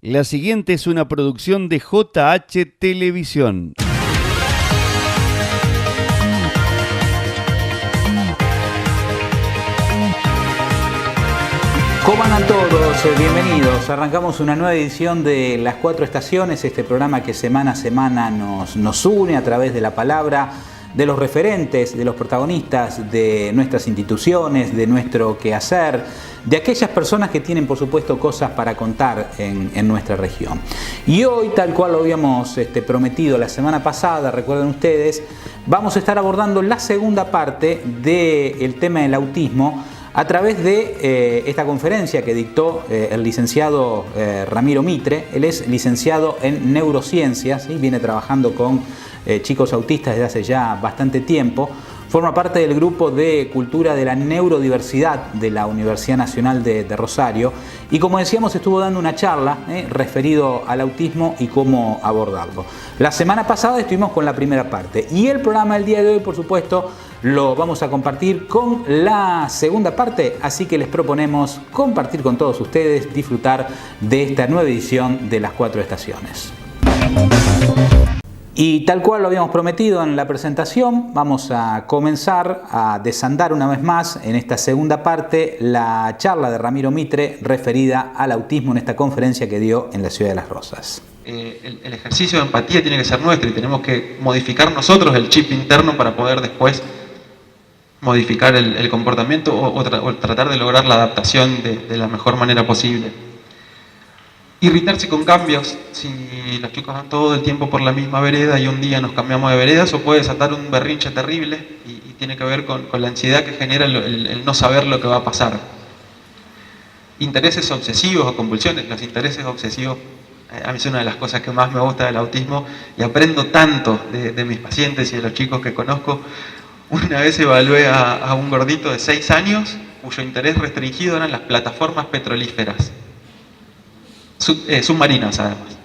La siguiente es una producción de JH Televisión. ¿Cómo andan todos? Bienvenidos. Arrancamos una nueva edición de Las Cuatro Estaciones, este programa que semana a semana nos une a través de la palabra, de los referentes, de los protagonistas de nuestras instituciones, de nuestro quehacer, de aquellas personas que tienen, por supuesto, cosas para contar en nuestra región. Y hoy, tal cual lo habíamos prometido la semana pasada, recuerden ustedes, vamos a estar abordando la segunda parte del tema del autismo a través de esta conferencia que dictó el licenciado Ramiro Mitre. Él es licenciado en neurociencias, ¿sí? Viene trabajando con chicos autistas desde hace ya bastante tiempo. Forma parte del grupo de cultura de la neurodiversidad de la Universidad Nacional de Rosario. Y como decíamos, estuvo dando una charla referido al autismo y cómo abordarlo. La semana pasada estuvimos con la primera parte. Y el programa del día de hoy, por supuesto, lo vamos a compartir con la segunda parte. Así que les proponemos compartir con todos ustedes, disfrutar de esta nueva edición de Las Cuatro Estaciones. Y tal cual lo habíamos prometido en la presentación, vamos a comenzar a desandar una vez más en esta segunda parte la charla de Ramiro Mitre referida al autismo en esta conferencia que dio en la Ciudad de Las Rosas. El ejercicio de empatía tiene que ser nuestro y tenemos que modificar nosotros el chip interno para poder después modificar el comportamiento o tratar de lograr la adaptación de la mejor manera posible. Irritarse con cambios, si los chicos van todo el tiempo por la misma vereda y un día nos cambiamos de vereda, eso puede desatar un berrinche terrible y tiene que ver con la ansiedad que genera el no saber lo que va a pasar. Intereses obsesivos o convulsiones. Los intereses obsesivos a mí es una de las cosas que más me gusta del autismo y aprendo tanto de mis pacientes y de los chicos que conozco. Una vez evalué a un gordito de 6 años cuyo interés restringido eran las plataformas petrolíferas. Submarinas además.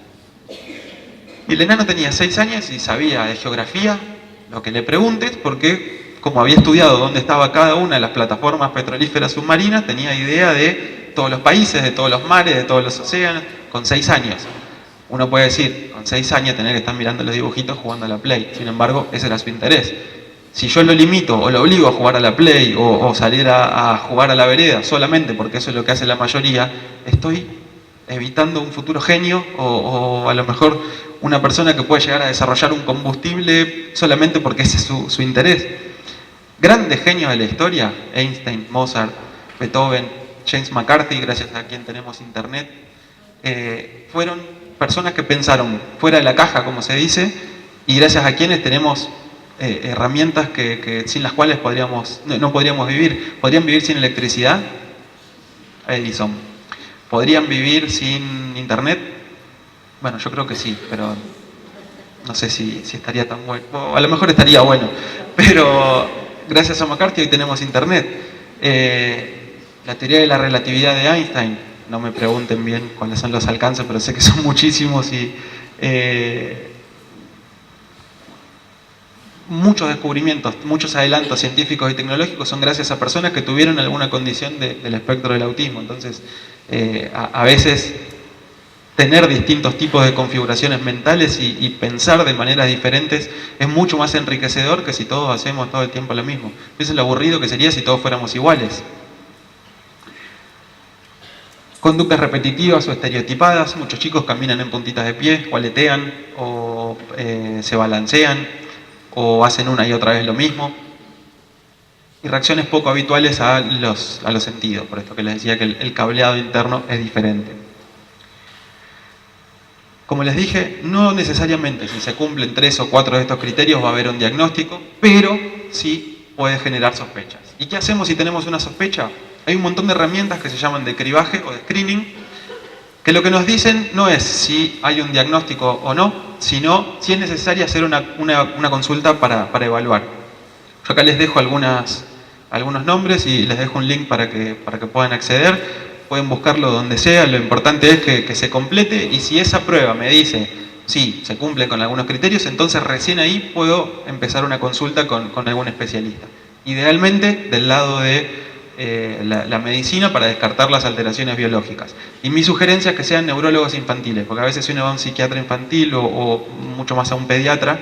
Y el enano tenía 6 años y sabía de geografía lo que le preguntes, porque como había estudiado dónde estaba cada una de las plataformas petrolíferas submarinas, tenía idea de todos los países, de todos los mares, de todos los océanos, con 6 años. Uno puede decir, con 6 años tener que estar mirando los dibujitos jugando a la Play. Sin embargo, ese era su interés. Si yo lo limito o lo obligo a jugar a la Play o salir a jugar a la vereda solamente porque eso es lo que hace la mayoría, estoy evitando un futuro genio o a lo mejor una persona que puede llegar a desarrollar un combustible solamente porque ese es su interés. Grandes genios de la historia, Einstein, Mozart, Beethoven, James McCarthy, gracias a quien tenemos internet, fueron personas que pensaron fuera de la caja, como se dice, y gracias a quienes tenemos herramientas sin las cuales no podríamos vivir. ¿Podrían vivir sin electricidad? Edison. ¿Podrían vivir sin internet? Bueno, yo creo que sí, pero no sé si estaría tan bueno. O a lo mejor estaría bueno, pero gracias a McCarthy hoy tenemos internet. La teoría de la relatividad de Einstein, no me pregunten bien cuáles son los alcances, pero sé que son muchísimos y muchos descubrimientos, muchos adelantos científicos y tecnológicos son gracias a personas que tuvieron alguna condición del espectro del autismo. Entonces, a veces tener distintos tipos de configuraciones mentales y pensar de maneras diferentes es mucho más enriquecedor que si todos hacemos todo el tiempo lo mismo. Eso es lo aburrido que sería si todos fuéramos iguales. Conductas repetitivas o estereotipadas. Muchos chicos caminan en puntitas de pie, o aletean, o se balancean, o hacen una y otra vez lo mismo. Y reacciones poco habituales a los sentidos, por esto que les decía que el cableado interno es diferente. Como les dije, no necesariamente si se cumplen 3 o 4 de estos criterios va a haber un diagnóstico, pero sí puede generar sospechas. ¿Y qué hacemos si tenemos una sospecha? Hay un montón de herramientas que se llaman de cribaje o de screening, que lo que nos dicen no es si hay un diagnóstico o no, sino si es necesario hacer una consulta para evaluar. Yo acá les dejo algunos nombres y les dejo un link para que puedan acceder. Pueden buscarlo donde sea, lo importante es que se complete y si esa prueba me dice sí, se cumple con algunos criterios, entonces recién ahí puedo empezar una consulta con algún especialista. Idealmente del lado de la medicina para descartar las alteraciones biológicas. Y mi sugerencia es que sean neurólogos infantiles, porque a veces si uno va a un psiquiatra infantil o mucho más a un pediatra,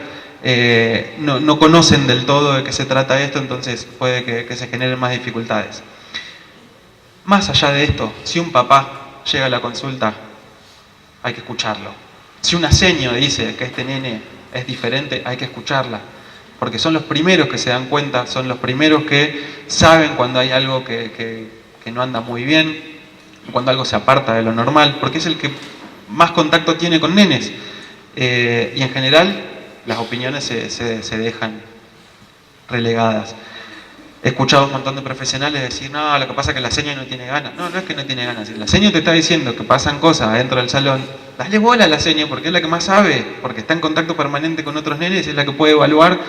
no conocen del todo de qué se trata esto, entonces puede que se generen más dificultades. Más allá de esto, si un papá llega a la consulta, hay que escucharlo. Si una seño dice que este nene es diferente, hay que escucharla, porque son los primeros que se dan cuenta, son los primeros que saben cuando hay algo que no anda muy bien, cuando algo se aparta de lo normal, porque es el que más contacto tiene con nenes. Y en general las opiniones se dejan relegadas. He escuchado a un montón de profesionales decir, no, lo que pasa es que la seño no tiene ganas. No, no es que no tiene ganas. Si la seño te está diciendo que pasan cosas dentro del salón, dale bola a la seño porque es la que más sabe, porque está en contacto permanente con otros nenes y es la que puede evaluar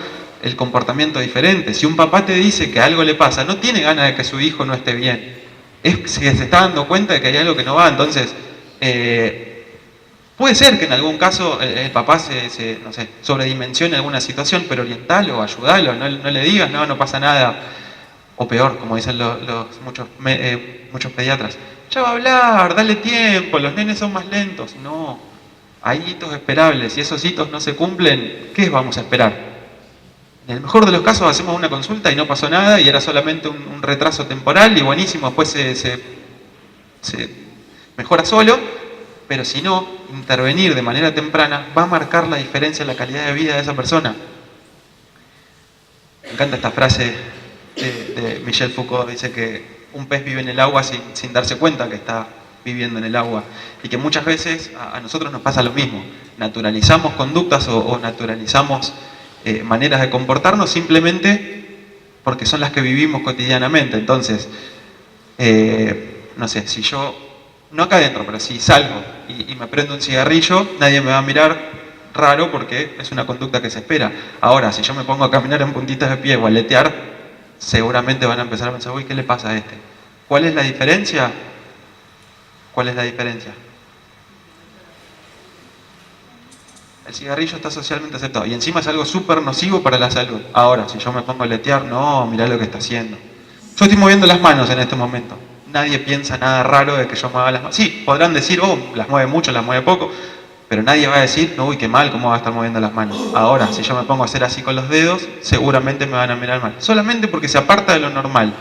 el comportamiento diferente. Si un papá te dice que algo le pasa, no tiene ganas de que su hijo no esté bien. Es que se está dando cuenta de que hay algo que no va. Entonces, puede ser que en algún caso el papá no sé, sobredimensione alguna situación, pero orientalo, ayudalo, no le digas, no pasa nada. O peor, como dicen muchos pediatras, ya va a hablar, dale tiempo, los nenes son más lentos. No, hay hitos esperables, y esos hitos no se cumplen, ¿qué vamos a esperar? En el mejor de los casos hacemos una consulta y no pasó nada, y era solamente un retraso temporal, y buenísimo, después se mejora solo, pero si no, intervenir de manera temprana va a marcar la diferencia en la calidad de vida de esa persona. Me encanta esta frase de Michel Foucault, dice que un pez vive en el agua sin darse cuenta que está viviendo en el agua, y que muchas veces a nosotros nos pasa lo mismo, naturalizamos conductas o naturalizamos maneras de comportarnos simplemente porque son las que vivimos cotidianamente. Entonces, no sé, si yo, no acá adentro, pero si salgo y me prendo un cigarrillo, nadie me va a mirar raro porque es una conducta que se espera. Ahora, si yo me pongo a caminar en puntitas de pie o a aletear, seguramente van a empezar a pensar, uy, ¿qué le pasa a este? ¿Cuál es la diferencia? ¿Cuál es la diferencia? El cigarrillo está socialmente aceptado y encima es algo súper nocivo para la salud. Ahora, si yo me pongo a aletear, no, mirá lo que está haciendo. Yo estoy moviendo las manos en este momento. Nadie piensa nada raro de que yo mueva las manos. Sí, podrán decir, oh, las mueve mucho, las mueve poco, pero nadie va a decir, no, uy, qué mal, ¿cómo va a estar moviendo las manos? Ahora, si yo me pongo a hacer así con los dedos, seguramente me van a mirar mal. Solamente porque se aparta de lo normal.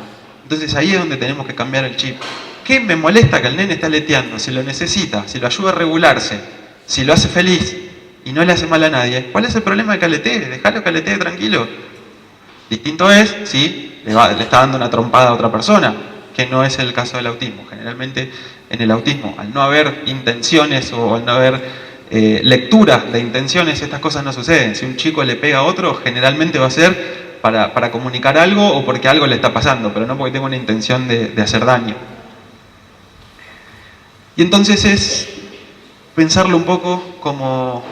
Entonces ahí es donde tenemos que cambiar el chip. ¿Qué me molesta que el nene está aleteando? Si lo necesita, si lo ayuda a regularse, si lo hace feliz y no le hace mal a nadie, ¿cuál es el problema de que aletee? Dejalo que aletee tranquilo. Distinto es si le está dando una trompada a otra persona, que no es el caso del autismo. Generalmente en el autismo, al no haber intenciones o al no haber lectura de intenciones, estas cosas no suceden. Si un chico le pega a otro, generalmente va a ser para comunicar algo o porque algo le está pasando, pero no porque tenga una intención de hacer daño. Y entonces es pensarlo un poco como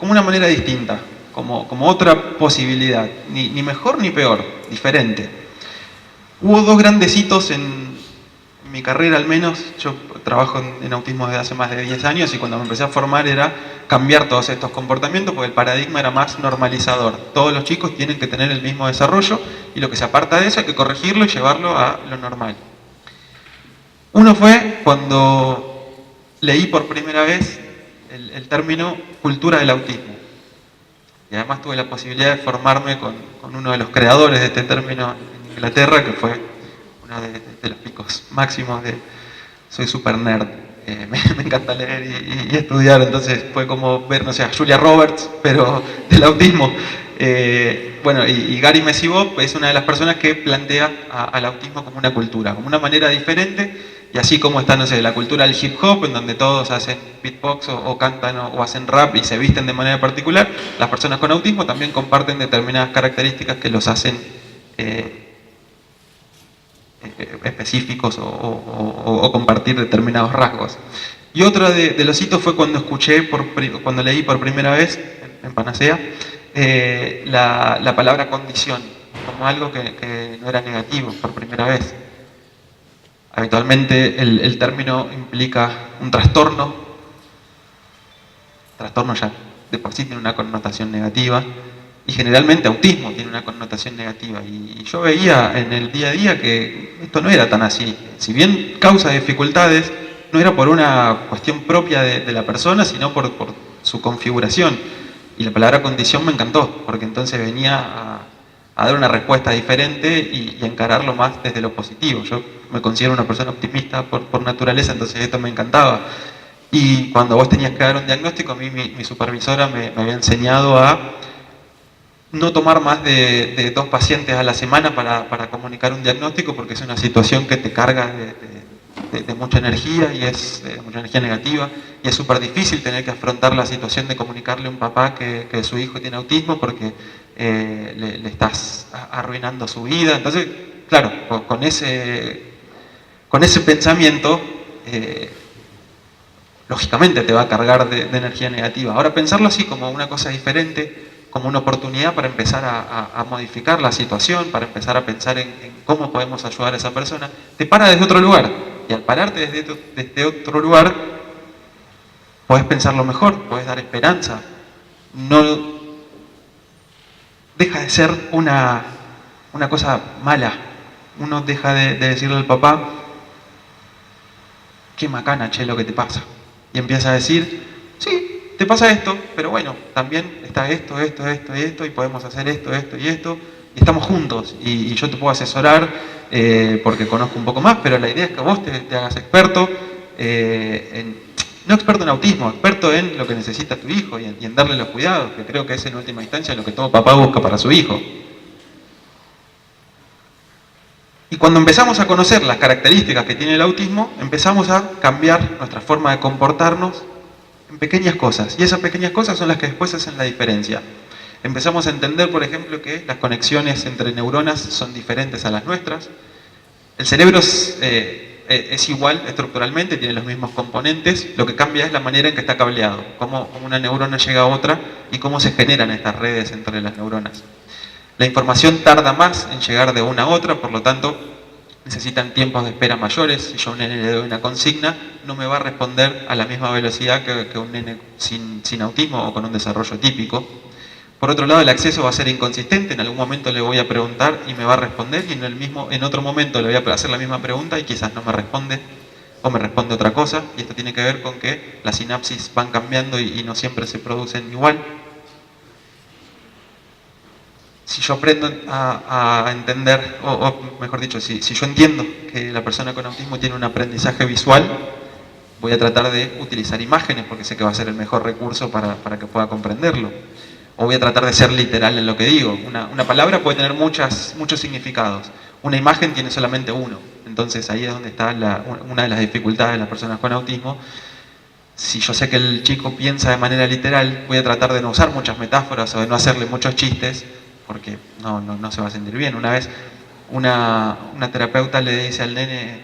una manera distinta, como otra posibilidad, ni mejor ni peor, diferente. Hubo dos grandes hitos en mi carrera, al menos. Yo trabajo en autismo desde hace más de 10 años y cuando me empecé a formar era cambiar todos estos comportamientos porque el paradigma era más normalizador. Todos los chicos tienen que tener el mismo desarrollo y lo que se aparta de eso hay que corregirlo y llevarlo a lo normal. Uno fue cuando leí por primera vez el término cultura del autismo. Y además tuve la posibilidad de formarme con uno de los creadores de este término en Inglaterra, que fue uno de los picos máximos de... Soy super nerd, me encanta leer y estudiar, entonces fue como ver, no sé, a Julia Roberts, pero del autismo. Bueno, y Gary Mesibov es una de las personas que plantea al autismo como una cultura, como una manera diferente, y así como está, no sé, la cultura del hip hop, en donde todos hacen beatbox o cantan o hacen rap y se visten de manera particular, las personas con autismo también comparten determinadas características que los hacen específicos o compartir determinados rasgos. Y otro de los hitos fue cuando cuando leí por primera vez en Panacea la palabra condición, como algo que no era negativo por primera vez. Habitualmente el término implica un trastorno. El trastorno ya de por sí tiene una connotación negativa. Y generalmente autismo tiene una connotación negativa. Y yo veía en el día a día que esto no era tan así. Si bien causa dificultades, no era por una cuestión propia de la persona, sino por su configuración. Y la palabra condición me encantó, porque entonces venía a dar una respuesta diferente y encararlo más desde lo positivo. Yo me considero una persona optimista por naturaleza, entonces esto me encantaba. Y cuando vos tenías que dar un diagnóstico, a mí mi supervisora me había enseñado a no tomar más de 2 pacientes a la semana para comunicar un diagnóstico, porque es una situación que te carga de mucha energía, y es mucha energía negativa, y es súper difícil tener que afrontar la situación de comunicarle a un papá que su hijo tiene autismo, porque le estás arruinando su vida. Entonces, claro, con ese pensamiento, lógicamente te va a cargar de energía negativa. Ahora, pensarlo así como una cosa diferente, como una oportunidad para empezar a modificar la situación, para empezar a pensar en cómo podemos ayudar a esa persona, te para desde otro lugar. Y al pararte desde otro lugar, podés pensarlo mejor, podés dar esperanza. No deja de ser una cosa mala. Uno deja de decirle al papá, qué macana, che, lo que te pasa. Y empieza a decir, sí, te pasa esto, pero bueno, también está esto, y podemos hacer esto, y esto, y estamos juntos, y yo te puedo asesorar porque conozco un poco más, pero la idea es que vos te hagas experto, no experto en autismo, experto en lo que necesita tu hijo y en darle los cuidados, que creo que es en última instancia lo que todo papá busca para su hijo. Y cuando empezamos a conocer las características que tiene el autismo, empezamos a cambiar nuestra forma de comportarnos en pequeñas cosas. Y esas pequeñas cosas son las que después hacen la diferencia. Empezamos a entender, por ejemplo, que las conexiones entre neuronas son diferentes a las nuestras. El cerebro es igual estructuralmente, tiene los mismos componentes. Lo que cambia es la manera en que está cableado, cómo una neurona llega a otra y cómo se generan estas redes entre las neuronas. La información tarda más en llegar de una a otra, por lo tanto necesitan tiempos de espera mayores. Si yo a un nene le doy una consigna, no me va a responder a la misma velocidad que un nene sin autismo o con un desarrollo típico. Por otro lado, el acceso va a ser inconsistente. En algún momento le voy a preguntar y me va a responder, y en otro momento le voy a hacer la misma pregunta y quizás no me responde, o me responde otra cosa. Y esto tiene que ver con que las sinapsis van cambiando y no siempre se producen igual. Si yo aprendo a entender, o mejor dicho, si yo entiendo que la persona con autismo tiene un aprendizaje visual, voy a tratar de utilizar imágenes, porque sé que va a ser el mejor recurso para que pueda comprenderlo. O voy a tratar de ser literal en lo que digo. Una palabra puede tener muchos significados. Una imagen tiene solamente uno. Entonces ahí es donde está una de las dificultades de las personas con autismo. Si yo sé que el chico piensa de manera literal, voy a tratar de no usar muchas metáforas o de no hacerle muchos chistes, porque no se va a sentir bien. Una vez una terapeuta le dice al nene,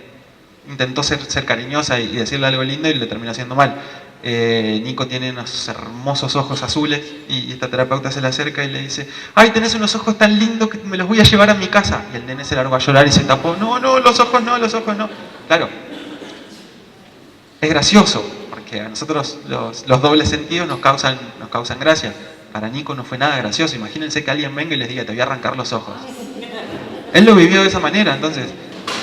intentó ser cariñosa y decirle algo lindo y le terminó haciendo mal. Nico tiene unos hermosos ojos azules, y esta terapeuta se le acerca y le dice, ay, tenés unos ojos tan lindos que me los voy a llevar a mi casa. Y el nene se largó a llorar y se tapó, no, los ojos no. Claro, es gracioso, porque a nosotros los dobles sentidos nos causan gracia. Para Nico no fue nada gracioso. Imagínense que alguien venga y les diga, te voy a arrancar los ojos. Él lo vivió de esa manera, entonces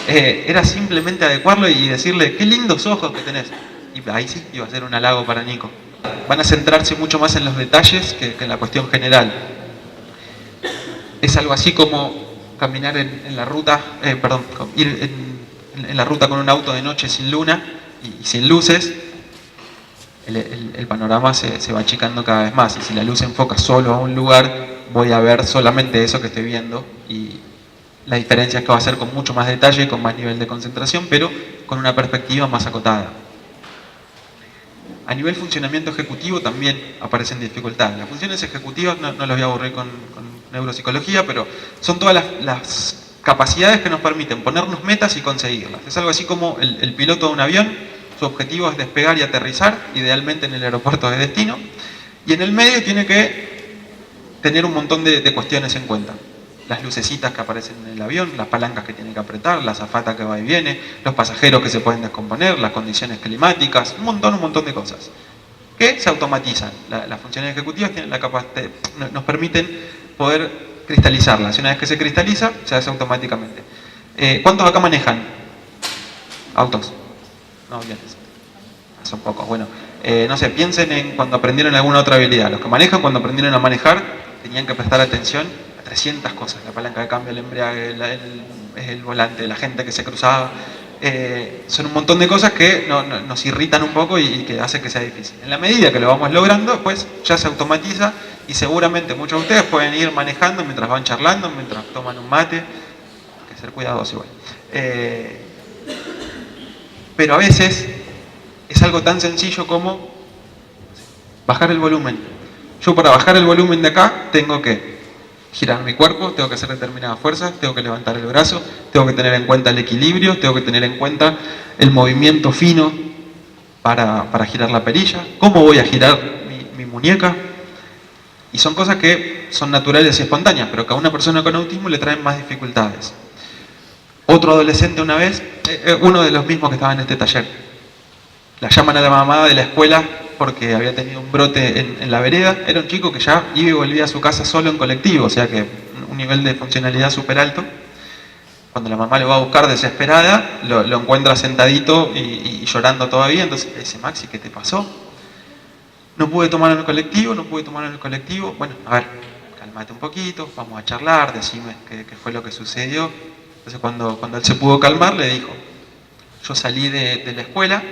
era simplemente adecuarlo y decirle, qué lindos ojos que tenés. Y ahí sí iba a ser un halago para Nico. Van a centrarse mucho más en los detalles que en la cuestión general. Es algo así como caminar en la ruta, ir en la ruta con un auto de noche sin luna y sin luces. El panorama se va achicando cada vez más, y si la luz enfoca solo a un lugar, voy a ver solamente eso que estoy viendo, y la diferencia es que va a ser con mucho más detalle, con más nivel de concentración, pero con una perspectiva más acotada. A nivel funcionamiento ejecutivo también aparecen dificultades. Las funciones ejecutivas, no las voy a aburrir con neuropsicología, pero son todas las capacidades que nos permiten ponernos metas y conseguirlas. Es algo así como el piloto de un avión. Su objetivo es despegar y aterrizar, idealmente en el aeropuerto de destino, y en el medio tiene que tener un montón de cuestiones en cuenta. Las lucecitas que aparecen en el avión, las palancas que tiene que apretar, la azafata que va y viene, los pasajeros que se pueden descomponer, las condiciones climáticas, un montón de cosas que se automatizan. Las funciones ejecutivas tienen la capacidad, nos permiten poder cristalizarla. Si una vez que se cristaliza, se hace automáticamente. ¿Cuántos acá manejan autos? No, bien, son pocos. Bueno, no sé, piensen en cuando aprendieron alguna otra habilidad. Los que manejan, cuando aprendieron a manejar, tenían que prestar atención a 300 cosas. La palanca de cambio, el embrague, el volante, la gente que se cruzaba. Son un montón de cosas que nos irritan un poco y que hacen que sea difícil. En la medida que lo vamos logrando, pues ya se automatiza y seguramente muchos de ustedes pueden ir manejando mientras van charlando, mientras toman un mate. Hay que ser cuidadosos igual. Pero a veces es algo tan sencillo como bajar el volumen. Yo para bajar el volumen de acá tengo que girar mi cuerpo, tengo que hacer determinadas fuerzas, tengo que levantar el brazo, tengo que tener en cuenta el equilibrio, tengo que tener en cuenta el movimiento fino para girar la perilla, cómo voy a girar mi muñeca. Y son cosas que son naturales y espontáneas, pero que a una persona con autismo le traen más dificultades. Otro adolescente una vez, uno de los mismos que estaba en este taller, la llaman a la mamá de la escuela porque había tenido un brote en la vereda. Era un chico que ya iba y volvía a su casa solo en colectivo, o sea que un nivel de funcionalidad súper alto. Cuando la mamá lo va a buscar desesperada, lo encuentra sentadito y llorando todavía. Entonces le dice: Maxi, ¿qué te pasó? No pude tomar en el colectivo, no pude tomar en el colectivo. Bueno, a ver, cálmate un poquito, vamos a charlar, decime qué fue lo que sucedió. Entonces cuando él se pudo calmar, le dijo: yo salí de la escuela,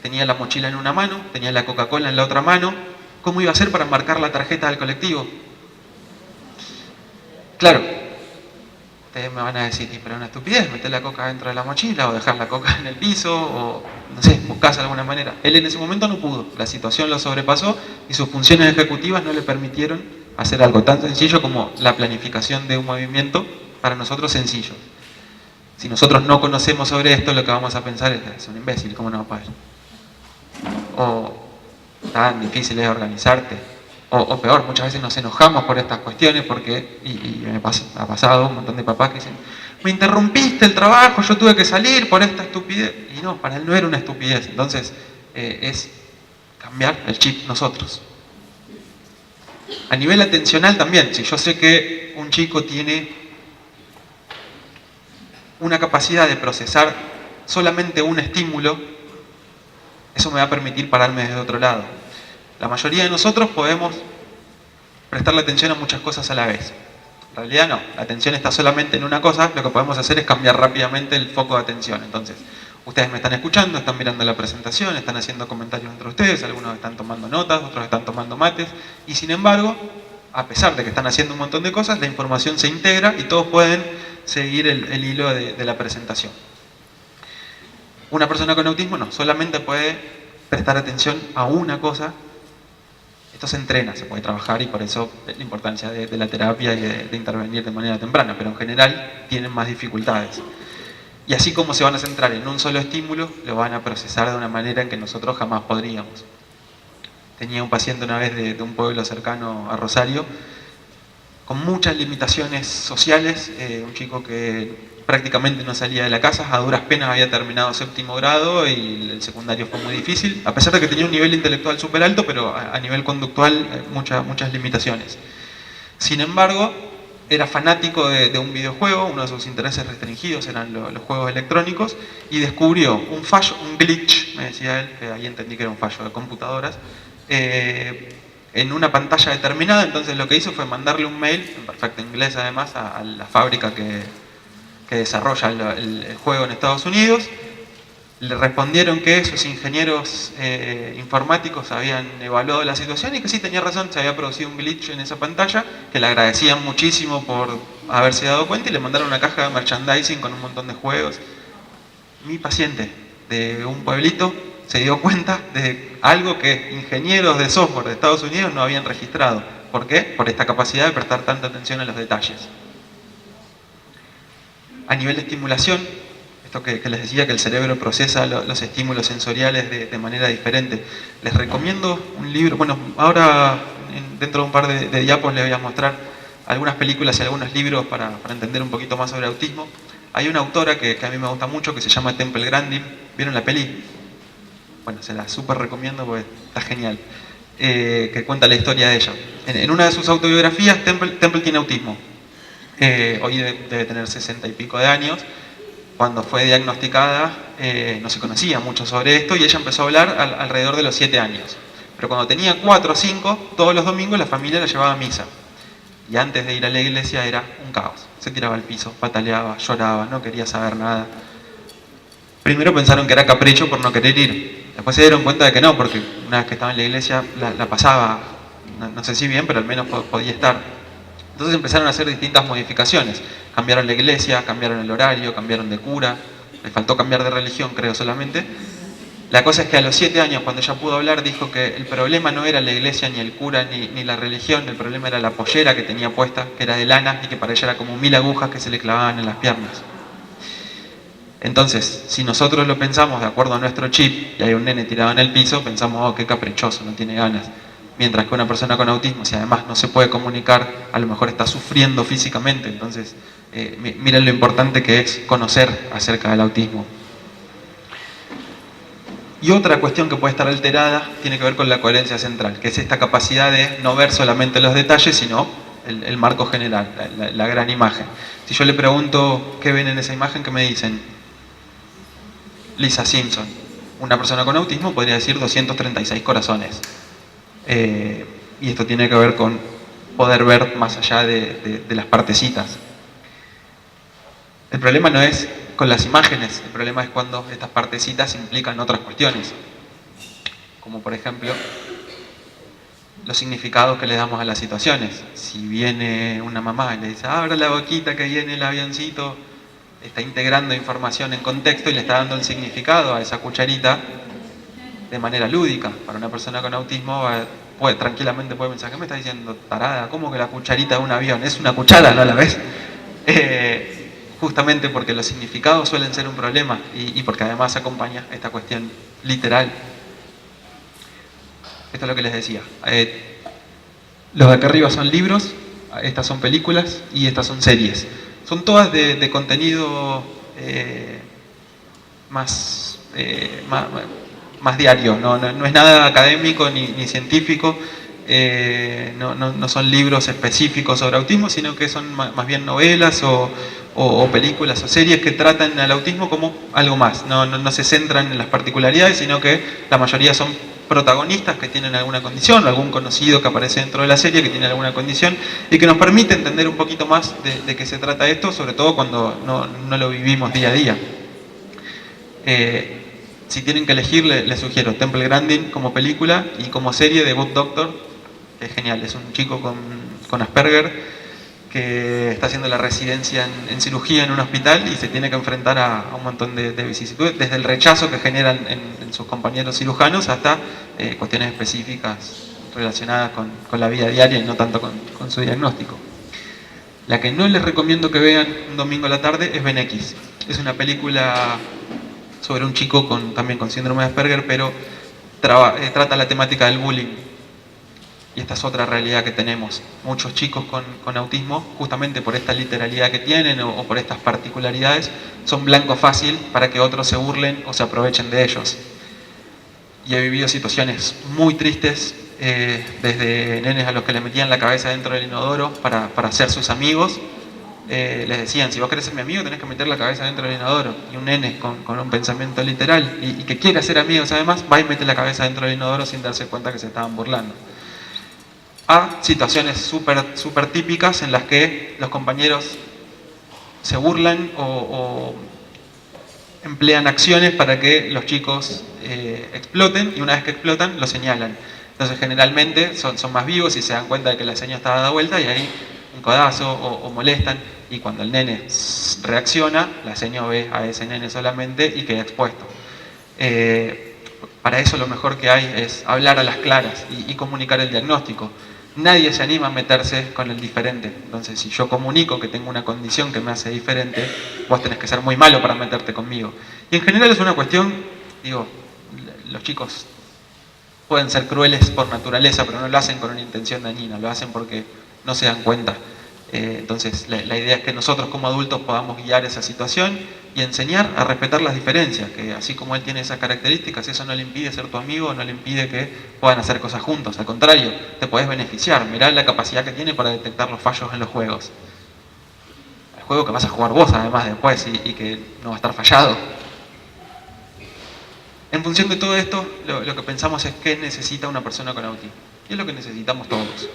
tenía la mochila en una mano, tenía la Coca-Cola en la otra mano. ¿Cómo iba a hacer para marcar la tarjeta del colectivo? Claro, ustedes me van a decir: pero es una estupidez, meter la coca dentro de la mochila o dejar la coca en el piso o, no sé, buscás alguna manera. Él en ese momento no pudo, la situación lo sobrepasó y sus funciones ejecutivas no le permitieron hacer algo tan sencillo como la planificación de un movimiento para nosotros sencillo. Si nosotros no conocemos sobre esto, lo que vamos a pensar es un imbécil, ¿cómo no va a poder? O tan difícil es organizarte. O peor, muchas veces nos enojamos por estas cuestiones porque, y ha pasado un montón de papás que dicen: me interrumpiste el trabajo, yo tuve que salir por esta estupidez. Y no, para él no era una estupidez. Entonces, es cambiar el chip nosotros. A nivel atencional también, si yo sé que un chico tiene una capacidad de procesar solamente un estímulo, eso me va a permitir pararme desde otro lado. La mayoría de nosotros podemos prestarle atención a muchas cosas a la vez. En realidad no, la atención está solamente en una cosa. Lo que podemos hacer es cambiar rápidamente el foco de atención. Entonces, ustedes me están escuchando, están mirando la presentación, están haciendo comentarios entre ustedes, algunos están tomando notas, otros están tomando mates, y sin embargo, a pesar de que están haciendo un montón de cosas, la información se integra y todos pueden seguir el hilo de la presentación. Una persona con autismo no, solamente puede prestar atención a una cosa. Esto se entrena, se puede trabajar, y por eso la importancia de la terapia y de intervenir de manera temprana, pero en general tienen más dificultades. Y así como se van a centrar en un solo estímulo, lo van a procesar de una manera en que nosotros jamás podríamos. Tenía un paciente una vez de un pueblo cercano a Rosario, con muchas limitaciones sociales, un chico que prácticamente no salía de la casa, a duras penas había terminado séptimo grado y el secundario fue muy difícil, a pesar de que tenía un nivel intelectual súper alto, pero a nivel conductual muchas limitaciones. Sin embargo, era fanático de un videojuego, uno de sus intereses restringidos eran los juegos electrónicos, y descubrió un fallo, un glitch, me decía él, que ahí entendí que era un fallo de computadoras, en una pantalla determinada. Entonces lo que hizo fue mandarle un mail, en perfecto inglés además, a la fábrica que desarrolla el juego en Estados Unidos. Le respondieron que sus ingenieros informáticos habían evaluado la situación y que sí tenía razón, se había producido un glitch en esa pantalla, que le agradecían muchísimo por haberse dado cuenta, y le mandaron una caja de merchandising con un montón de juegos. Mi paciente de un pueblito se dio cuenta de algo que ingenieros de software de Estados Unidos no habían registrado. ¿Por qué? Por esta capacidad de prestar tanta atención a los detalles. A nivel de estimulación, esto que les decía, que el cerebro procesa los estímulos sensoriales de manera diferente. Les recomiendo un libro, bueno, ahora dentro de un par de diapos les voy a mostrar algunas películas y algunos libros para entender un poquito más sobre autismo. Hay una autora que a mí me gusta mucho, que se llama Temple Grandin. ¿Vieron la peli? Bueno, se la súper recomiendo porque está genial. que cuenta la historia de ella. En una de sus autobiografías, Temple tiene autismo. Hoy debe tener 60 y pico de años. Cuando fue diagnosticada, no se conocía mucho sobre esto y ella empezó a hablar alrededor de los 7 años. Pero cuando tenía 4 o 5, todos los domingos la familia la llevaba a misa. Y antes de ir a la iglesia era un caos. Se tiraba al piso, pataleaba, lloraba, no quería saber nada. Primero pensaron que era capricho por no querer ir. Después se dieron cuenta de que no, porque una vez que estaba en la iglesia la pasaba, no sé si bien, pero al menos podía estar. Entonces empezaron a hacer distintas modificaciones. Cambiaron la iglesia, cambiaron el horario, cambiaron de cura. Le faltó cambiar de religión, creo, solamente. La cosa es que a los 7 años, cuando ella pudo hablar, dijo que el problema no era la iglesia, ni el cura, ni la religión. El problema era la pollera que tenía puesta, que era de lana, y que para ella era como 1000 agujas que se le clavaban en las piernas. Entonces, si nosotros lo pensamos de acuerdo a nuestro chip, y hay un nene tirado en el piso, pensamos, oh, qué caprichoso, no tiene ganas. Mientras que una persona con autismo, si además no se puede comunicar, a lo mejor está sufriendo físicamente. Entonces, miren lo importante que es conocer acerca del autismo. Y otra cuestión que puede estar alterada tiene que ver con la coherencia central, que es esta capacidad de no ver solamente los detalles, sino el marco general, la gran imagen. Si yo le pregunto qué ven en esa imagen, ¿qué me dicen? Lisa Simpson. Una persona con autismo podría decir 236 corazones. Y esto tiene que ver con poder ver más allá de las partecitas. El problema no es con las imágenes, el problema es cuando estas partecitas implican otras cuestiones, como por ejemplo los significados que le damos a las situaciones. Si viene una mamá y le dice, abra la boquita que viene el avioncito, está integrando información en contexto y le está dando el significado a esa cucharita de manera lúdica. Para una persona con autismo tranquilamente puede pensar, ¿qué me está diciendo, tarada? ¿Cómo que la cucharita de un avión? Es una cuchara, ¿no la ves? Justamente porque los significados suelen ser un problema y porque además acompaña esta cuestión literal. Esto es lo que les decía. Los de acá arriba son libros, estas son películas y estas son series. Son todas de contenido más diario, no es nada académico ni científico. No son libros específicos sobre autismo, sino que son más bien novelas o películas o series que tratan al autismo como algo más. No se centran en las particularidades, sino que la mayoría son protagonistas que tienen alguna condición o algún conocido que aparece dentro de la serie que tiene alguna condición y que nos permite entender un poquito más de qué se trata esto, sobre todo cuando no lo vivimos día a día. Si tienen que elegir, les sugiero Temple Grandin como película y como serie de Good Doctor. Es genial, es un chico con Asperger que está haciendo la residencia en cirugía en un hospital y se tiene que enfrentar a un montón de vicisitudes, desde el rechazo que generan en sus compañeros cirujanos hasta cuestiones específicas relacionadas con la vida diaria y no tanto con su diagnóstico. La que no les recomiendo que vean un domingo a la tarde es Ben X. Es una película sobre un chico también con síndrome de Asperger, pero trata la temática del bullying. Y esta es otra realidad que tenemos. Muchos chicos con autismo, justamente por esta literalidad que tienen o por estas particularidades, son blanco fácil para que otros se burlen o se aprovechen de ellos. Y he vivido situaciones muy tristes, desde nenes a los que le metían la cabeza dentro del inodoro para ser sus amigos. Les decían, si vos querés ser mi amigo tenés que meter la cabeza dentro del inodoro. Y un nene con un pensamiento literal y que quiere ser amigos además, va y mete la cabeza dentro del inodoro sin darse cuenta que se estaban burlando. A situaciones súper típicas en las que los compañeros se burlan o emplean acciones para que los chicos exploten, y una vez que explotan los señalan. Entonces generalmente son más vivos y se dan cuenta de que la señal está dada vuelta y ahí un codazo o molestan, y cuando el nene reacciona, la señal ve a ese nene solamente y queda expuesto. Para eso lo mejor que hay es hablar a las claras y comunicar el diagnóstico. Nadie se anima a meterse con el diferente. Entonces, si yo comunico que tengo una condición que me hace diferente, vos tenés que ser muy malo para meterte conmigo. Y en general es una cuestión, los chicos pueden ser crueles por naturaleza, pero no lo hacen con una intención dañina, lo hacen porque no se dan cuenta. Entonces la idea es que nosotros como adultos podamos guiar esa situación y enseñar a respetar las diferencias, que así como él tiene esas características, eso no le impide ser tu amigo, no le impide que puedan hacer cosas juntos, al contrario, te podés beneficiar. Mirá la capacidad que tiene para detectar los fallos en los juegos. El juego que vas a jugar vos además después y que no va a estar fallado. En función de todo esto, lo que pensamos es qué necesita una persona con autismo. Y es lo que necesitamos todos.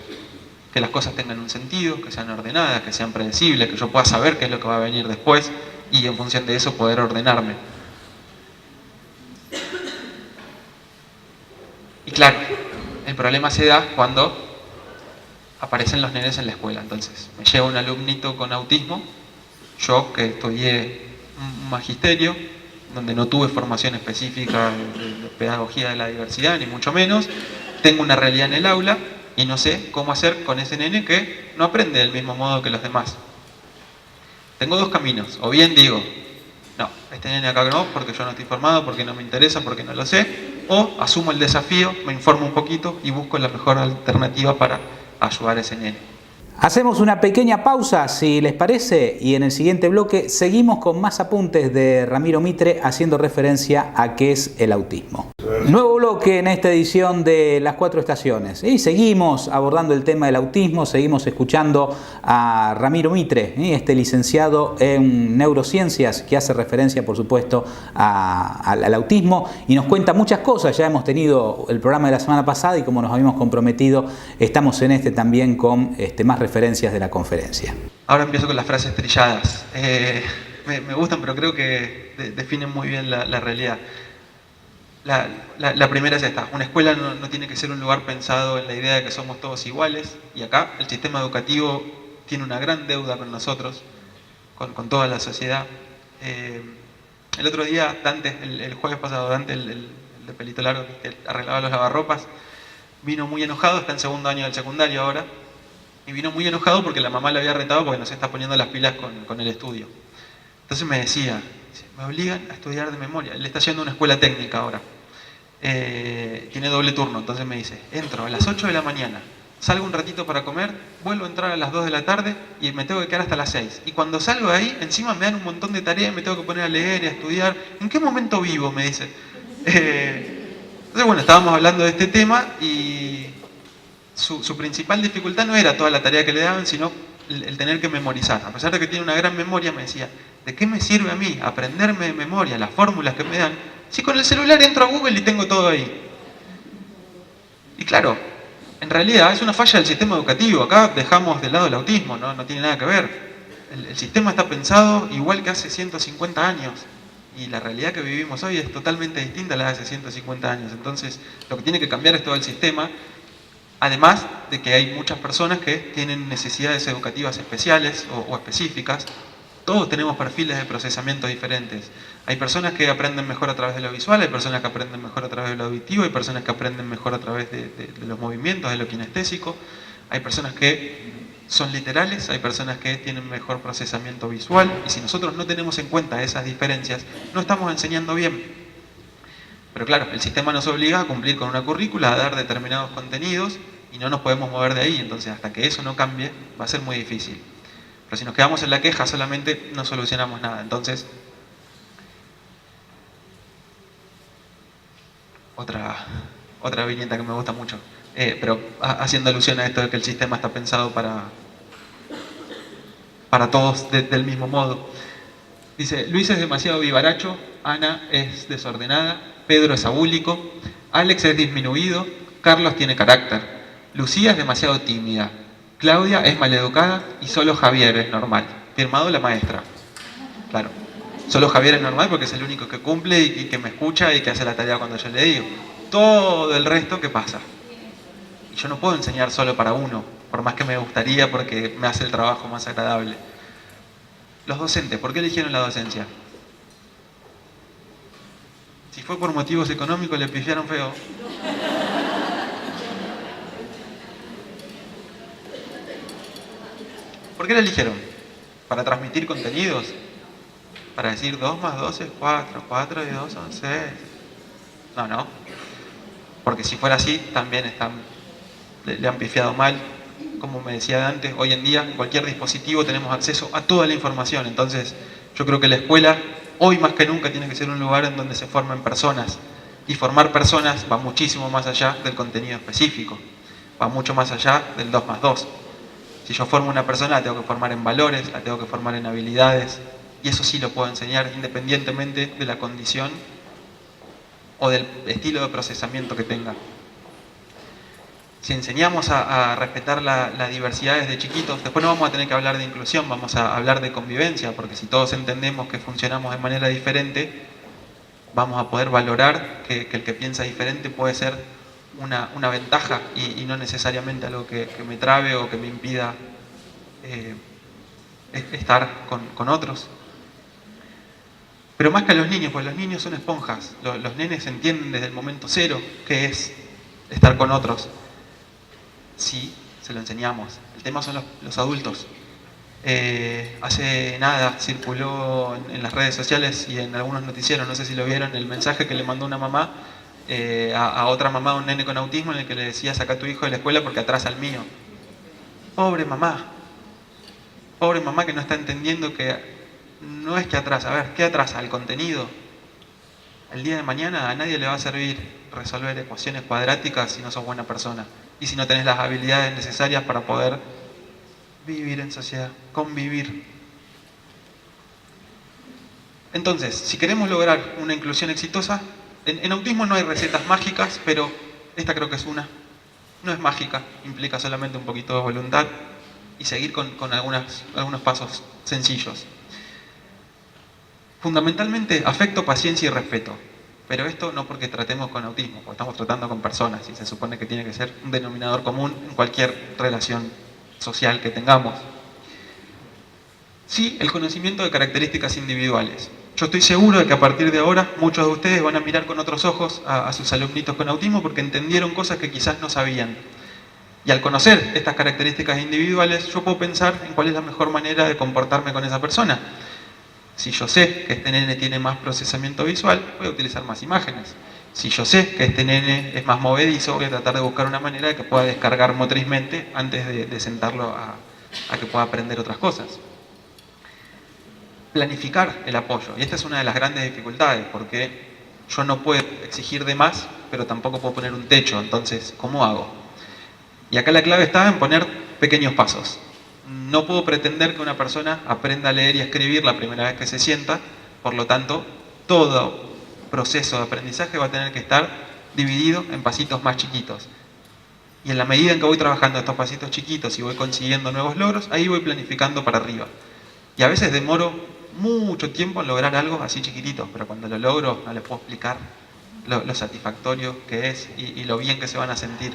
Que las cosas tengan un sentido, que sean ordenadas, que sean predecibles, que yo pueda saber qué es lo que va a venir después y en función de eso poder ordenarme. Y claro, el problema se da cuando aparecen los nenes en la escuela. Entonces, me llega un alumnito con autismo, yo que estudié un magisterio, donde no tuve formación específica de pedagogía de la diversidad, ni mucho menos, tengo una realidad en el aula y no sé cómo hacer con ese nene que no aprende del mismo modo que los demás. Tengo dos caminos, o bien digo, no, este nene acá no, porque yo no estoy formado, porque no me interesa, porque no lo sé, o asumo el desafío, me informo un poquito y busco la mejor alternativa para ayudar a ese nene. Hacemos una pequeña pausa, si les parece, y en el siguiente bloque seguimos con más apuntes de Ramiro Mitre haciendo referencia a qué es el autismo. Nuevo bloque en esta edición de Las Cuatro Estaciones. Y seguimos abordando el tema del autismo, seguimos escuchando a Ramiro Mitre, este licenciado en neurociencias que hace referencia, por supuesto, al autismo y nos cuenta muchas cosas. Ya hemos tenido el programa de la semana pasada y como nos habíamos comprometido, estamos en este también con más referencias de la conferencia. Ahora empiezo con las frases trilladas. Me gustan, pero creo que definen muy bien la realidad. La primera es esta: una escuela no tiene que ser un lugar pensado en la idea de que somos todos iguales, y acá el sistema educativo tiene una gran deuda con nosotros, con toda la sociedad. El otro día, Dante, el jueves pasado, Dante, el de pelito largo que arreglaba los lavarropas, vino muy enojado, está en segundo año del secundario ahora, y vino muy enojado porque la mamá lo había retado porque no se está poniendo las pilas con el estudio. Entonces me decía, me obligan a estudiar de memoria. Él está yendo a una escuela técnica ahora. Tiene doble turno, entonces me dice, entro a las 8 de la mañana, salgo un ratito para comer, vuelvo a entrar a las 2 de la tarde y me tengo que quedar hasta las 6. Y cuando salgo de ahí, encima me dan un montón de tareas y me tengo que poner a leer y a estudiar. ¿En qué momento vivo? Me dice. Entonces, bueno, estábamos hablando de este tema y su principal dificultad no era toda la tarea que le daban, sino el tener que memorizar. A pesar de que tiene una gran memoria, me decía, ¿de qué me sirve a mí aprenderme de memoria las fórmulas que me dan si con el celular entro a Google y tengo todo ahí? Y claro, en realidad es una falla del sistema educativo. Acá dejamos de lado el autismo, no tiene nada que ver. El sistema está pensado igual que hace 150 años. Y la realidad que vivimos hoy es totalmente distinta a la de hace 150 años. Entonces, lo que tiene que cambiar es todo el sistema. Además de que hay muchas personas que tienen necesidades educativas especiales o específicas. Todos tenemos perfiles de procesamiento diferentes. Hay personas que aprenden mejor a través de lo visual, hay personas que aprenden mejor a través de lo auditivo, hay personas que aprenden mejor a través de los movimientos, de lo kinestésico. Hay personas que son literales, hay personas que tienen mejor procesamiento visual. Y si nosotros no tenemos en cuenta esas diferencias, no estamos enseñando bien. Pero claro, el sistema nos obliga a cumplir con una currícula, a dar determinados contenidos y no nos podemos mover de ahí. Entonces, hasta que eso no cambie, va a ser muy difícil. Pero si nos quedamos en la queja solamente, no solucionamos nada. Entonces, otra viñeta que me gusta mucho, pero haciendo alusión a esto de que el sistema está pensado para todos del mismo modo. Dice, Luis es demasiado vivaracho, Ana es desordenada, Pedro es abúlico, Alex es disminuido, Carlos tiene carácter, Lucía es demasiado tímida, Claudia es maleducada y solo Javier es normal. Firmado la maestra. Claro, solo Javier es normal porque es el único que cumple y que me escucha y que hace la tarea cuando yo le digo. Todo el resto, ¿qué pasa? Y yo no puedo enseñar solo para uno, por más que me gustaría porque me hace el trabajo más agradable. Los docentes, ¿por qué eligieron la docencia? Si fue por motivos económicos, le pifiaron feo. ¿Por qué la eligieron? ¿Para transmitir contenidos? ¿Para decir 2 más 2 es 4, 4 y 2 son 6? No. Porque si fuera así, también le han pifiado mal. como me decía antes, hoy en día en cualquier dispositivo tenemos acceso a toda la información. Entonces yo creo que la escuela hoy más que nunca tiene que ser un lugar en donde se formen personas. Y formar personas va muchísimo más allá del contenido específico, va mucho más allá del 2 más 2. Si yo formo una persona, la tengo que formar en valores, la tengo que formar en habilidades, y eso sí lo puedo enseñar independientemente de la condición o del estilo de procesamiento que tenga. Si enseñamos a respetar la diversidad desde chiquitos, después no vamos a tener que hablar de inclusión, vamos a hablar de convivencia, porque si todos entendemos que funcionamos de manera diferente, vamos a poder valorar que el que piensa diferente puede ser una ventaja y no necesariamente algo que me trabe o que me impida estar con otros. Pero más que a los niños, pues los niños son esponjas. Los nenes entienden desde el momento cero qué es estar con otros. Sí, se lo enseñamos. El tema son los adultos. Hace nada circuló en las redes sociales y en algunos noticieros, no sé si lo vieron, el mensaje que le mandó una mamá a otra mamá, un nene con autismo, en el que le decía: saca a tu hijo de la escuela porque atrasa al mío. Pobre mamá que no está entendiendo que no es que atrasa. A ver, ¿qué atrasa? El contenido. El día de mañana a nadie le va a servir resolver ecuaciones cuadráticas si no sos buena persona y si no tenés las habilidades necesarias para poder vivir en sociedad, convivir. Entonces, si queremos lograr una inclusión exitosa, en autismo no hay recetas mágicas, pero esta creo que es una. No es mágica, implica solamente un poquito de voluntad y seguir con algunos pasos sencillos. Fundamentalmente, afecto, paciencia y respeto. Pero esto no porque tratemos con autismo, porque estamos tratando con personas y se supone que tiene que ser un denominador común en cualquier relación social que tengamos. Sí, el conocimiento de características individuales. Yo estoy seguro de que a partir de ahora muchos de ustedes van a mirar con otros ojos a sus alumnitos con autismo porque entendieron cosas que quizás no sabían. Y al conocer estas características individuales, yo puedo pensar en cuál es la mejor manera de comportarme con esa persona. Si yo sé que este nene tiene más procesamiento visual, voy a utilizar más imágenes. Si yo sé que este nene es más movedizo, voy a tratar de buscar una manera de que pueda descargar motrizmente antes de sentarlo a que pueda aprender otras cosas. Planificar el apoyo. Y esta es una de las grandes dificultades, porque yo no puedo exigir de más, pero tampoco puedo poner un techo. Entonces, ¿cómo hago? Y acá la clave está en poner pequeños pasos. No puedo pretender que una persona aprenda a leer y a escribir la primera vez que se sienta, por lo tanto, todo proceso de aprendizaje va a tener que estar dividido en pasitos más chiquitos. Y en la medida en que voy trabajando estos pasitos chiquitos y voy consiguiendo nuevos logros, ahí voy planificando para arriba. Y a veces demoro mucho tiempo en lograr algo así chiquitito, pero cuando lo logro no les puedo explicar lo satisfactorio que es y lo bien que se van a sentir.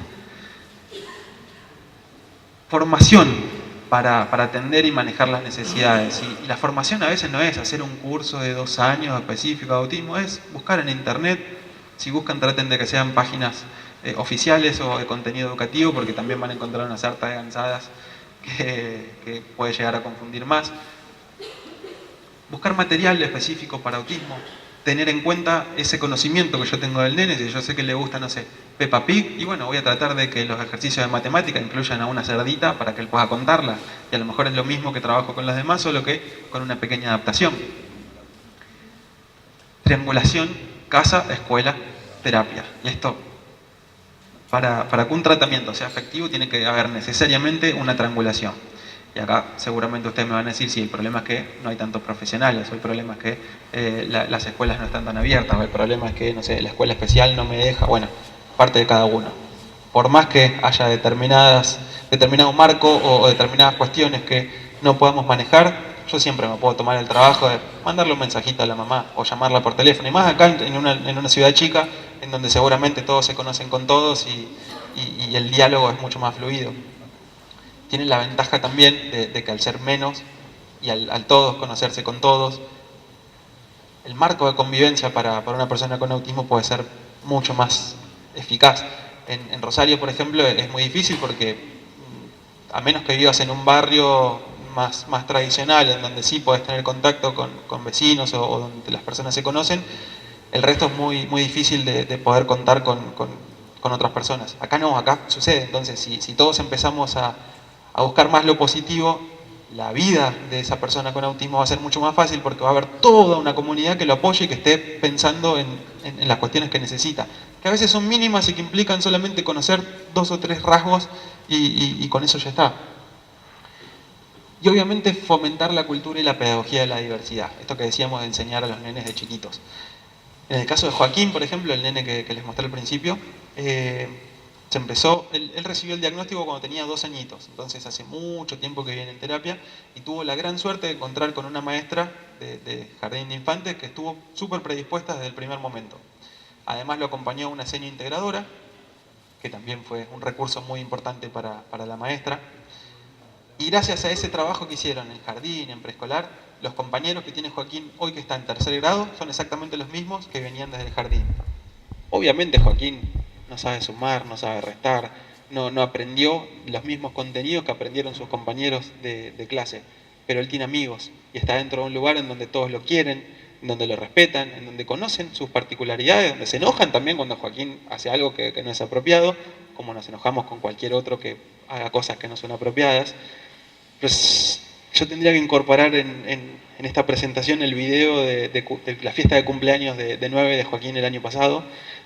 Formación para atender y manejar las necesidades. Y la formación a veces no es hacer un curso de 2 años específico de autismo, es buscar en internet. Si buscan, traten de que sean páginas oficiales o de contenido educativo, porque también van a encontrar una sarta de gansadas que puede llegar a confundir más. Buscar material específico para autismo, tener en cuenta ese conocimiento que yo tengo del nene. Si yo sé que le gusta, no sé, Peppa Pig, y bueno, voy a tratar de que los ejercicios de matemática incluyan a una cerdita para que él pueda contarla. Y a lo mejor es lo mismo que trabajo con los demás, solo que con una pequeña adaptación. Triangulación, casa, escuela, terapia. Y esto, para que un tratamiento sea efectivo, tiene que haber necesariamente una triangulación. Y acá seguramente ustedes me van a decir, sí, el problema es que no hay tantos profesionales, o el problema es que las escuelas no están tan abiertas, o el problema es que, no sé, la escuela especial no me deja. Bueno, parte de cada uno. Por más que haya determinado marco o determinadas cuestiones que no podamos manejar, yo siempre me puedo tomar el trabajo de mandarle un mensajito a la mamá o llamarla por teléfono. Y más acá en una ciudad chica, en donde seguramente todos se conocen con todos y el diálogo es mucho más fluido. Tienen la ventaja también de que al ser menos y al todos conocerse con todos, el marco de convivencia para una persona con autismo puede ser mucho más eficaz. En Rosario, por ejemplo, es muy difícil porque a menos que vivas en un barrio más tradicional, en donde sí podés tener contacto con vecinos o donde las personas se conocen, el resto es muy difícil de poder contar con otras personas. Acá no, acá sucede. Entonces, si todos empezamos a a buscar más lo positivo, la vida de esa persona con autismo va a ser mucho más fácil porque va a haber toda una comunidad que lo apoye y que esté pensando en las cuestiones que necesita, que a veces son mínimas y que implican solamente conocer 2 o 3 rasgos y con eso ya está. Y obviamente fomentar la cultura y la pedagogía de la diversidad, esto que decíamos de enseñar a los nenes de chiquitos. En el caso de Joaquín, por ejemplo, el nene que les mostré al principio, él recibió el diagnóstico cuando tenía 2 añitos, entonces hace mucho tiempo que viene en terapia y tuvo la gran suerte de encontrar con una maestra de jardín de infantes que estuvo súper predispuesta desde el primer momento. Además lo acompañó una seño integradora, que también fue un recurso muy importante para la maestra. Y gracias a ese trabajo que hicieron en jardín, en preescolar, los compañeros que tiene Joaquín hoy que está en 3er grado son exactamente los mismos que venían desde el jardín. Obviamente Joaquín no sabe sumar, no sabe restar, no aprendió los mismos contenidos que aprendieron sus compañeros de clase, pero él tiene amigos y está dentro de un lugar en donde todos lo quieren, en donde lo respetan, en donde conocen sus particularidades, donde se enojan también cuando Joaquín hace algo que no es apropiado, como nos enojamos con cualquier otro que haga cosas que no son apropiadas. Pues yo tendría que incorporar en esta presentación el video de la fiesta de cumpleaños de 9 de Joaquín el año pasado,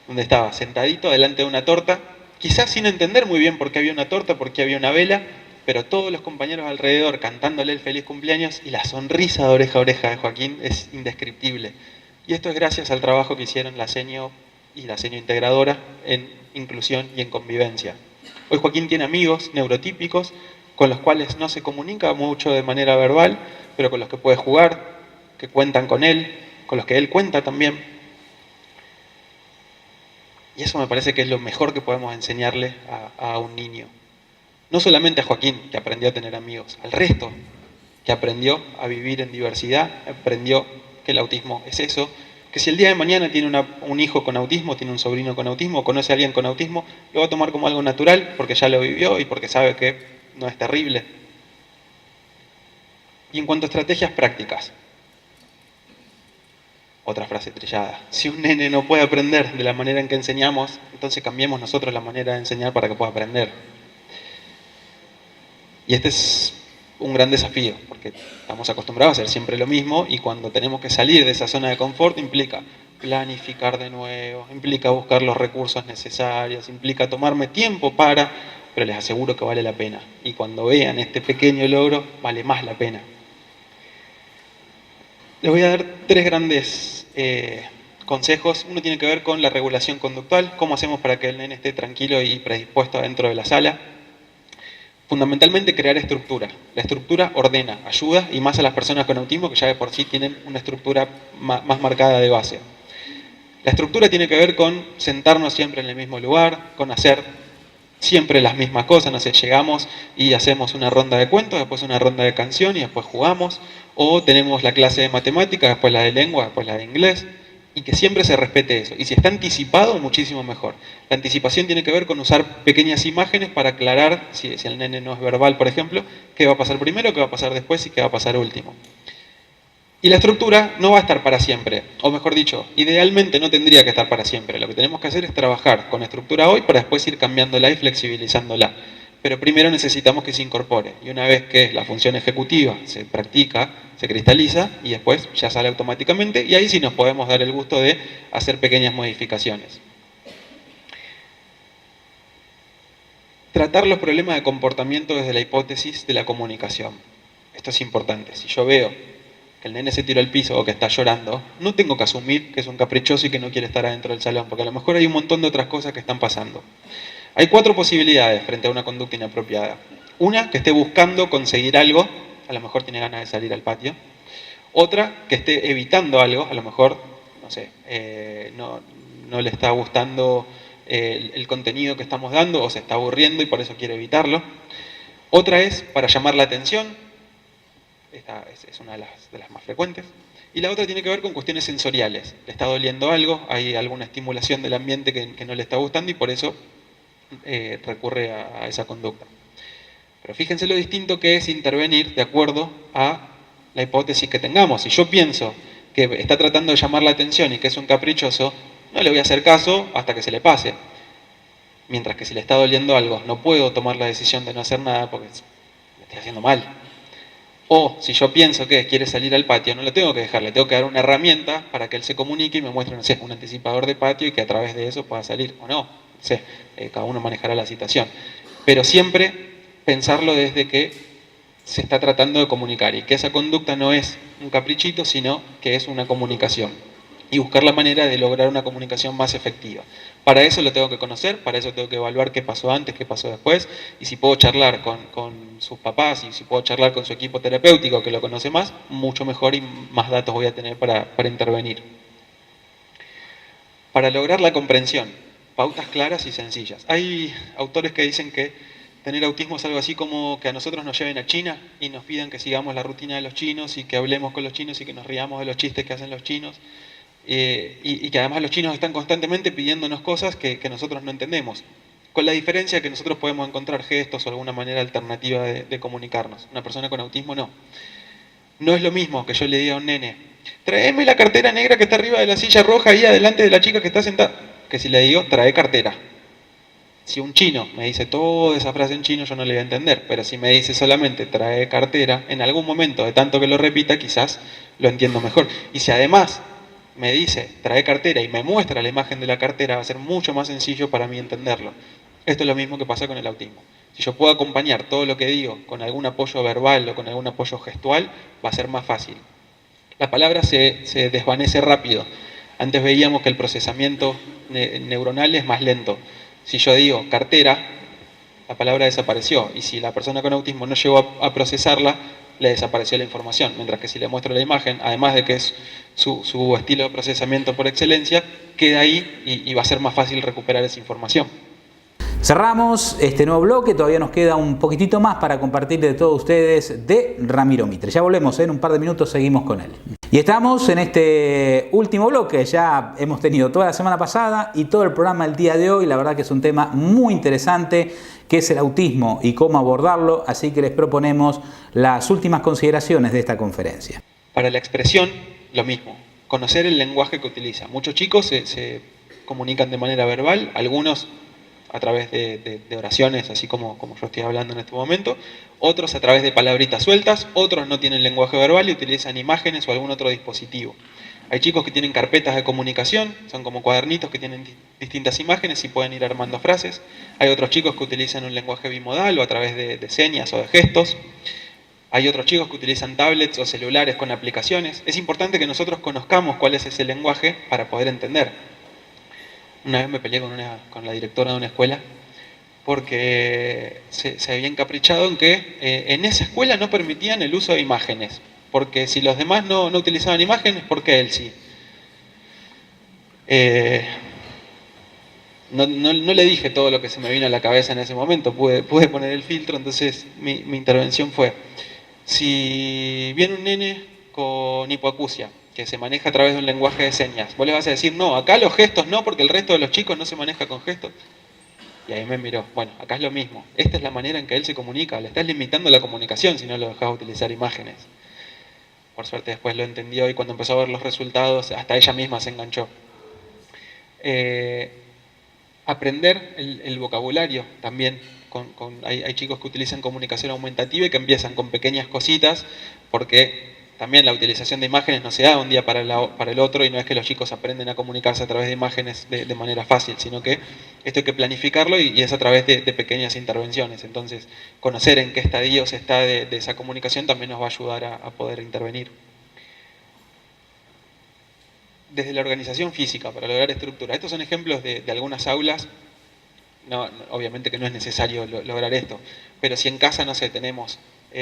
donde estaba sentadito delante de una torta, quizás sin entender muy bien por qué había una torta, por qué había una vela, pero todos los compañeros alrededor cantándole el feliz cumpleaños y la sonrisa de oreja a oreja de Joaquín es indescriptible. Y esto es gracias al trabajo que hicieron la seño y la seño integradora en inclusión y en convivencia. Hoy Joaquín tiene amigos neurotípicos con los cuales no se comunica mucho de manera verbal, pero con los que puede jugar, que cuentan con él, con los que él cuenta también. Y eso me parece que es lo mejor que podemos enseñarle a un niño. No solamente a Joaquín, que aprendió a tener amigos, al resto, que aprendió a vivir en diversidad, aprendió que el autismo es eso, que si el día de mañana tiene un hijo con autismo, tiene un sobrino con autismo, conoce a alguien con autismo, lo va a tomar como algo natural porque ya lo vivió y porque sabe que no es terrible. Y en cuanto a estrategias prácticas, otra frase trillada. Si un nene no puede aprender de la manera en que enseñamos, entonces cambiemos nosotros la manera de enseñar para que pueda aprender. Y este es un gran desafío, porque estamos acostumbrados a hacer siempre lo mismo y cuando tenemos que salir de esa zona de confort implica planificar de nuevo, implica buscar los recursos necesarios, implica tomarme tiempo pero les aseguro que vale la pena. Y cuando vean este pequeño logro, vale más la pena. Les voy a dar 3 grandes consejos. Uno tiene que ver con la regulación conductual, cómo hacemos para que el nene esté tranquilo y predispuesto dentro de la sala. Fundamentalmente crear estructura. La estructura ordena, ayuda, y más a las personas con autismo que ya de por sí tienen una estructura más marcada de base. La estructura tiene que ver con sentarnos siempre en el mismo lugar, con hacer siempre las mismas cosas, no sé, llegamos y hacemos una ronda de cuentos, después una ronda de canción y después jugamos, o tenemos la clase de matemáticas, después la de lengua, después la de inglés, y que siempre se respete eso. Y si está anticipado, muchísimo mejor. La anticipación tiene que ver con usar pequeñas imágenes para aclarar, si el nene no es verbal, por ejemplo, qué va a pasar primero, qué va a pasar después y qué va a pasar último. Y la estructura no va a estar para siempre, o mejor dicho, idealmente no tendría que estar para siempre. Lo que tenemos que hacer es trabajar con estructura hoy para después ir cambiándola y flexibilizándola. Pero primero necesitamos que se incorpore. Y una vez que la función ejecutiva se practica, se cristaliza y después ya sale automáticamente. Y ahí sí nos podemos dar el gusto de hacer pequeñas modificaciones. Tratar los problemas de comportamiento desde la hipótesis de la comunicación. Esto es importante. Si yo veo que el nene se tiró al piso o que está llorando, no tengo que asumir que es un caprichoso y que no quiere estar adentro del salón, porque a lo mejor hay un montón de otras cosas que están pasando. Hay 4 posibilidades frente a una conducta inapropiada. Una, que esté buscando conseguir algo, a lo mejor tiene ganas de salir al patio. Otra, que esté evitando algo, a lo mejor, no sé, no le está gustando el contenido que estamos dando o se está aburriendo y por eso quiere evitarlo. Otra es para llamar la atención. Esta es una de las más frecuentes. Y la otra tiene que ver con cuestiones sensoriales. Le está doliendo algo, hay alguna estimulación del ambiente que no le está gustando y por eso recurre a esa conducta. Pero fíjense lo distinto que es intervenir de acuerdo a la hipótesis que tengamos. Si yo pienso que está tratando de llamar la atención y que es un caprichoso, no le voy a hacer caso hasta que se le pase. Mientras que si le está doliendo algo, no puedo tomar la decisión de no hacer nada porque estoy haciendo mal. O si yo pienso que quiere salir al patio, no lo tengo que dejar, le tengo que dar una herramienta para que él se comunique y me muestre, no sé, un anticipador de patio y que a través de eso pueda salir o no. No sé, cada uno manejará la situación. Pero siempre pensarlo desde que se está tratando de comunicar y que esa conducta no es un caprichito, sino que es una comunicación. Y buscar la manera de lograr una comunicación más efectiva. Para eso lo tengo que conocer, para eso tengo que evaluar qué pasó antes, qué pasó después, y si puedo charlar con sus papás y si puedo charlar con su equipo terapéutico que lo conoce más, mucho mejor y más datos voy a tener para intervenir. Para lograr la comprensión, pautas claras y sencillas. Hay autores que dicen que tener autismo es algo así como que a nosotros nos lleven a China y nos pidan que sigamos la rutina de los chinos y que hablemos con los chinos y que nos riamos de los chistes que hacen los chinos. Y que además los chinos están constantemente pidiéndonos cosas que nosotros no entendemos. Con la diferencia que nosotros podemos encontrar gestos o alguna manera alternativa de comunicarnos. Una persona con autismo no. No es lo mismo que yo le diga a un nene, tráeme la cartera negra que está arriba de la silla roja ahí adelante de la chica que está sentada. Que si le digo, trae cartera. Si un chino me dice toda esa frase en chino, yo no le voy a entender. Pero si me dice solamente trae cartera, en algún momento, de tanto que lo repita, quizás lo entiendo mejor. Y si además me dice, trae cartera y me muestra la imagen de la cartera, va a ser mucho más sencillo para mí entenderlo. Esto es lo mismo que pasa con el autismo. Si yo puedo acompañar todo lo que digo con algún apoyo verbal o con algún apoyo gestual, va a ser más fácil. La palabra se desvanece rápido. Antes veíamos que el procesamiento neuronal es más lento. Si yo digo cartera, la palabra desapareció. Y si la persona con autismo no llegó a procesarla, le desapareció la información. Mientras que si le muestro la imagen, además de que es su estilo de procesamiento por excelencia, queda ahí y va a ser más fácil recuperar esa información. Cerramos este nuevo bloque, todavía nos queda un poquitito más para compartir de todos ustedes de Ramiro Mitre. Ya volvemos, en un par de minutos seguimos con él. Y estamos en este último bloque, ya hemos tenido toda la semana pasada y todo el programa el día de hoy, la verdad que es un tema muy interesante, que es el autismo y cómo abordarlo, así que les proponemos las últimas consideraciones de esta conferencia. Para la expresión, lo mismo, conocer el lenguaje que utiliza. Muchos chicos se comunican de manera verbal, algunos a través de oraciones, así como yo estoy hablando en este momento, otros a través de palabritas sueltas, otros no tienen lenguaje verbal y utilizan imágenes o algún otro dispositivo. Hay chicos que tienen carpetas de comunicación, son como cuadernitos que tienen distintas imágenes y pueden ir armando frases. Hay otros chicos que utilizan un lenguaje bimodal o a través de señas o de gestos. Hay otros chicos que utilizan tablets o celulares con aplicaciones. Es importante que nosotros conozcamos cuál es ese lenguaje para poder entender. Una vez me peleé con la directora de una escuela porque se había encaprichado en que en esa escuela no permitían el uso de imágenes. Porque si los demás no utilizaban imágenes, ¿por qué él sí? No le dije todo lo que se me vino a la cabeza en ese momento, pude poner el filtro, entonces mi intervención fue, si viene un nene con hipoacusia, que se maneja a través de un lenguaje de señas, vos le vas a decir, no, acá los gestos no, porque el resto de los chicos no se maneja con gestos. Y ahí me miró, bueno, acá es lo mismo, esta es la manera en que él se comunica, le estás limitando la comunicación si no lo dejas utilizar imágenes. Por suerte después lo entendió y cuando empezó a ver los resultados, hasta ella misma se enganchó. Aprender el vocabulario también. Hay chicos que utilizan comunicación aumentativa y que empiezan con pequeñas cositas, porque también la utilización de imágenes no se da un día para el otro y no es que los chicos aprenden a comunicarse a través de imágenes de manera fácil, sino que esto hay que planificarlo y es a través de pequeñas intervenciones. Entonces, conocer en qué estadio se está de esa comunicación también nos va a ayudar a poder intervenir. Desde la organización física, para lograr estructura. Estos son ejemplos de algunas aulas. Obviamente que no es necesario lograr esto, pero si en casa, no sé, tenemos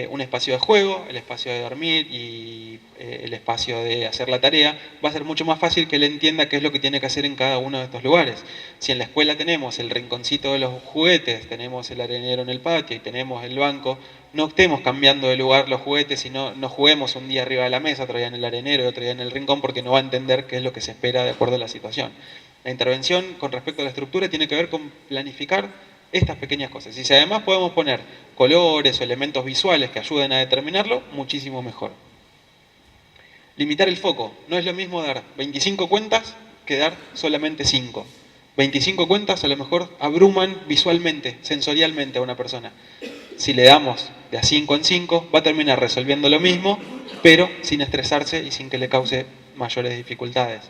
un espacio de juego, el espacio de dormir y el espacio de hacer la tarea, va a ser mucho más fácil que él entienda qué es lo que tiene que hacer en cada uno de estos lugares. Si en la escuela tenemos el rinconcito de los juguetes, tenemos el arenero en el patio y tenemos el banco, no estemos cambiando de lugar los juguetes y no juguemos un día arriba de la mesa, otro día en el arenero y otro día en el rincón, porque no va a entender qué es lo que se espera de acuerdo a la situación. La intervención con respecto a la estructura tiene que ver con planificar estas pequeñas cosas. Y si además podemos poner colores o elementos visuales que ayuden a determinarlo, muchísimo mejor. Limitar el foco. No es lo mismo dar 25 cuentas que dar solamente 5. 25 cuentas a lo mejor abruman visualmente, sensorialmente a una persona. Si le damos de a 5 en 5, va a terminar resolviendo lo mismo, pero sin estresarse y sin que le cause mayores dificultades.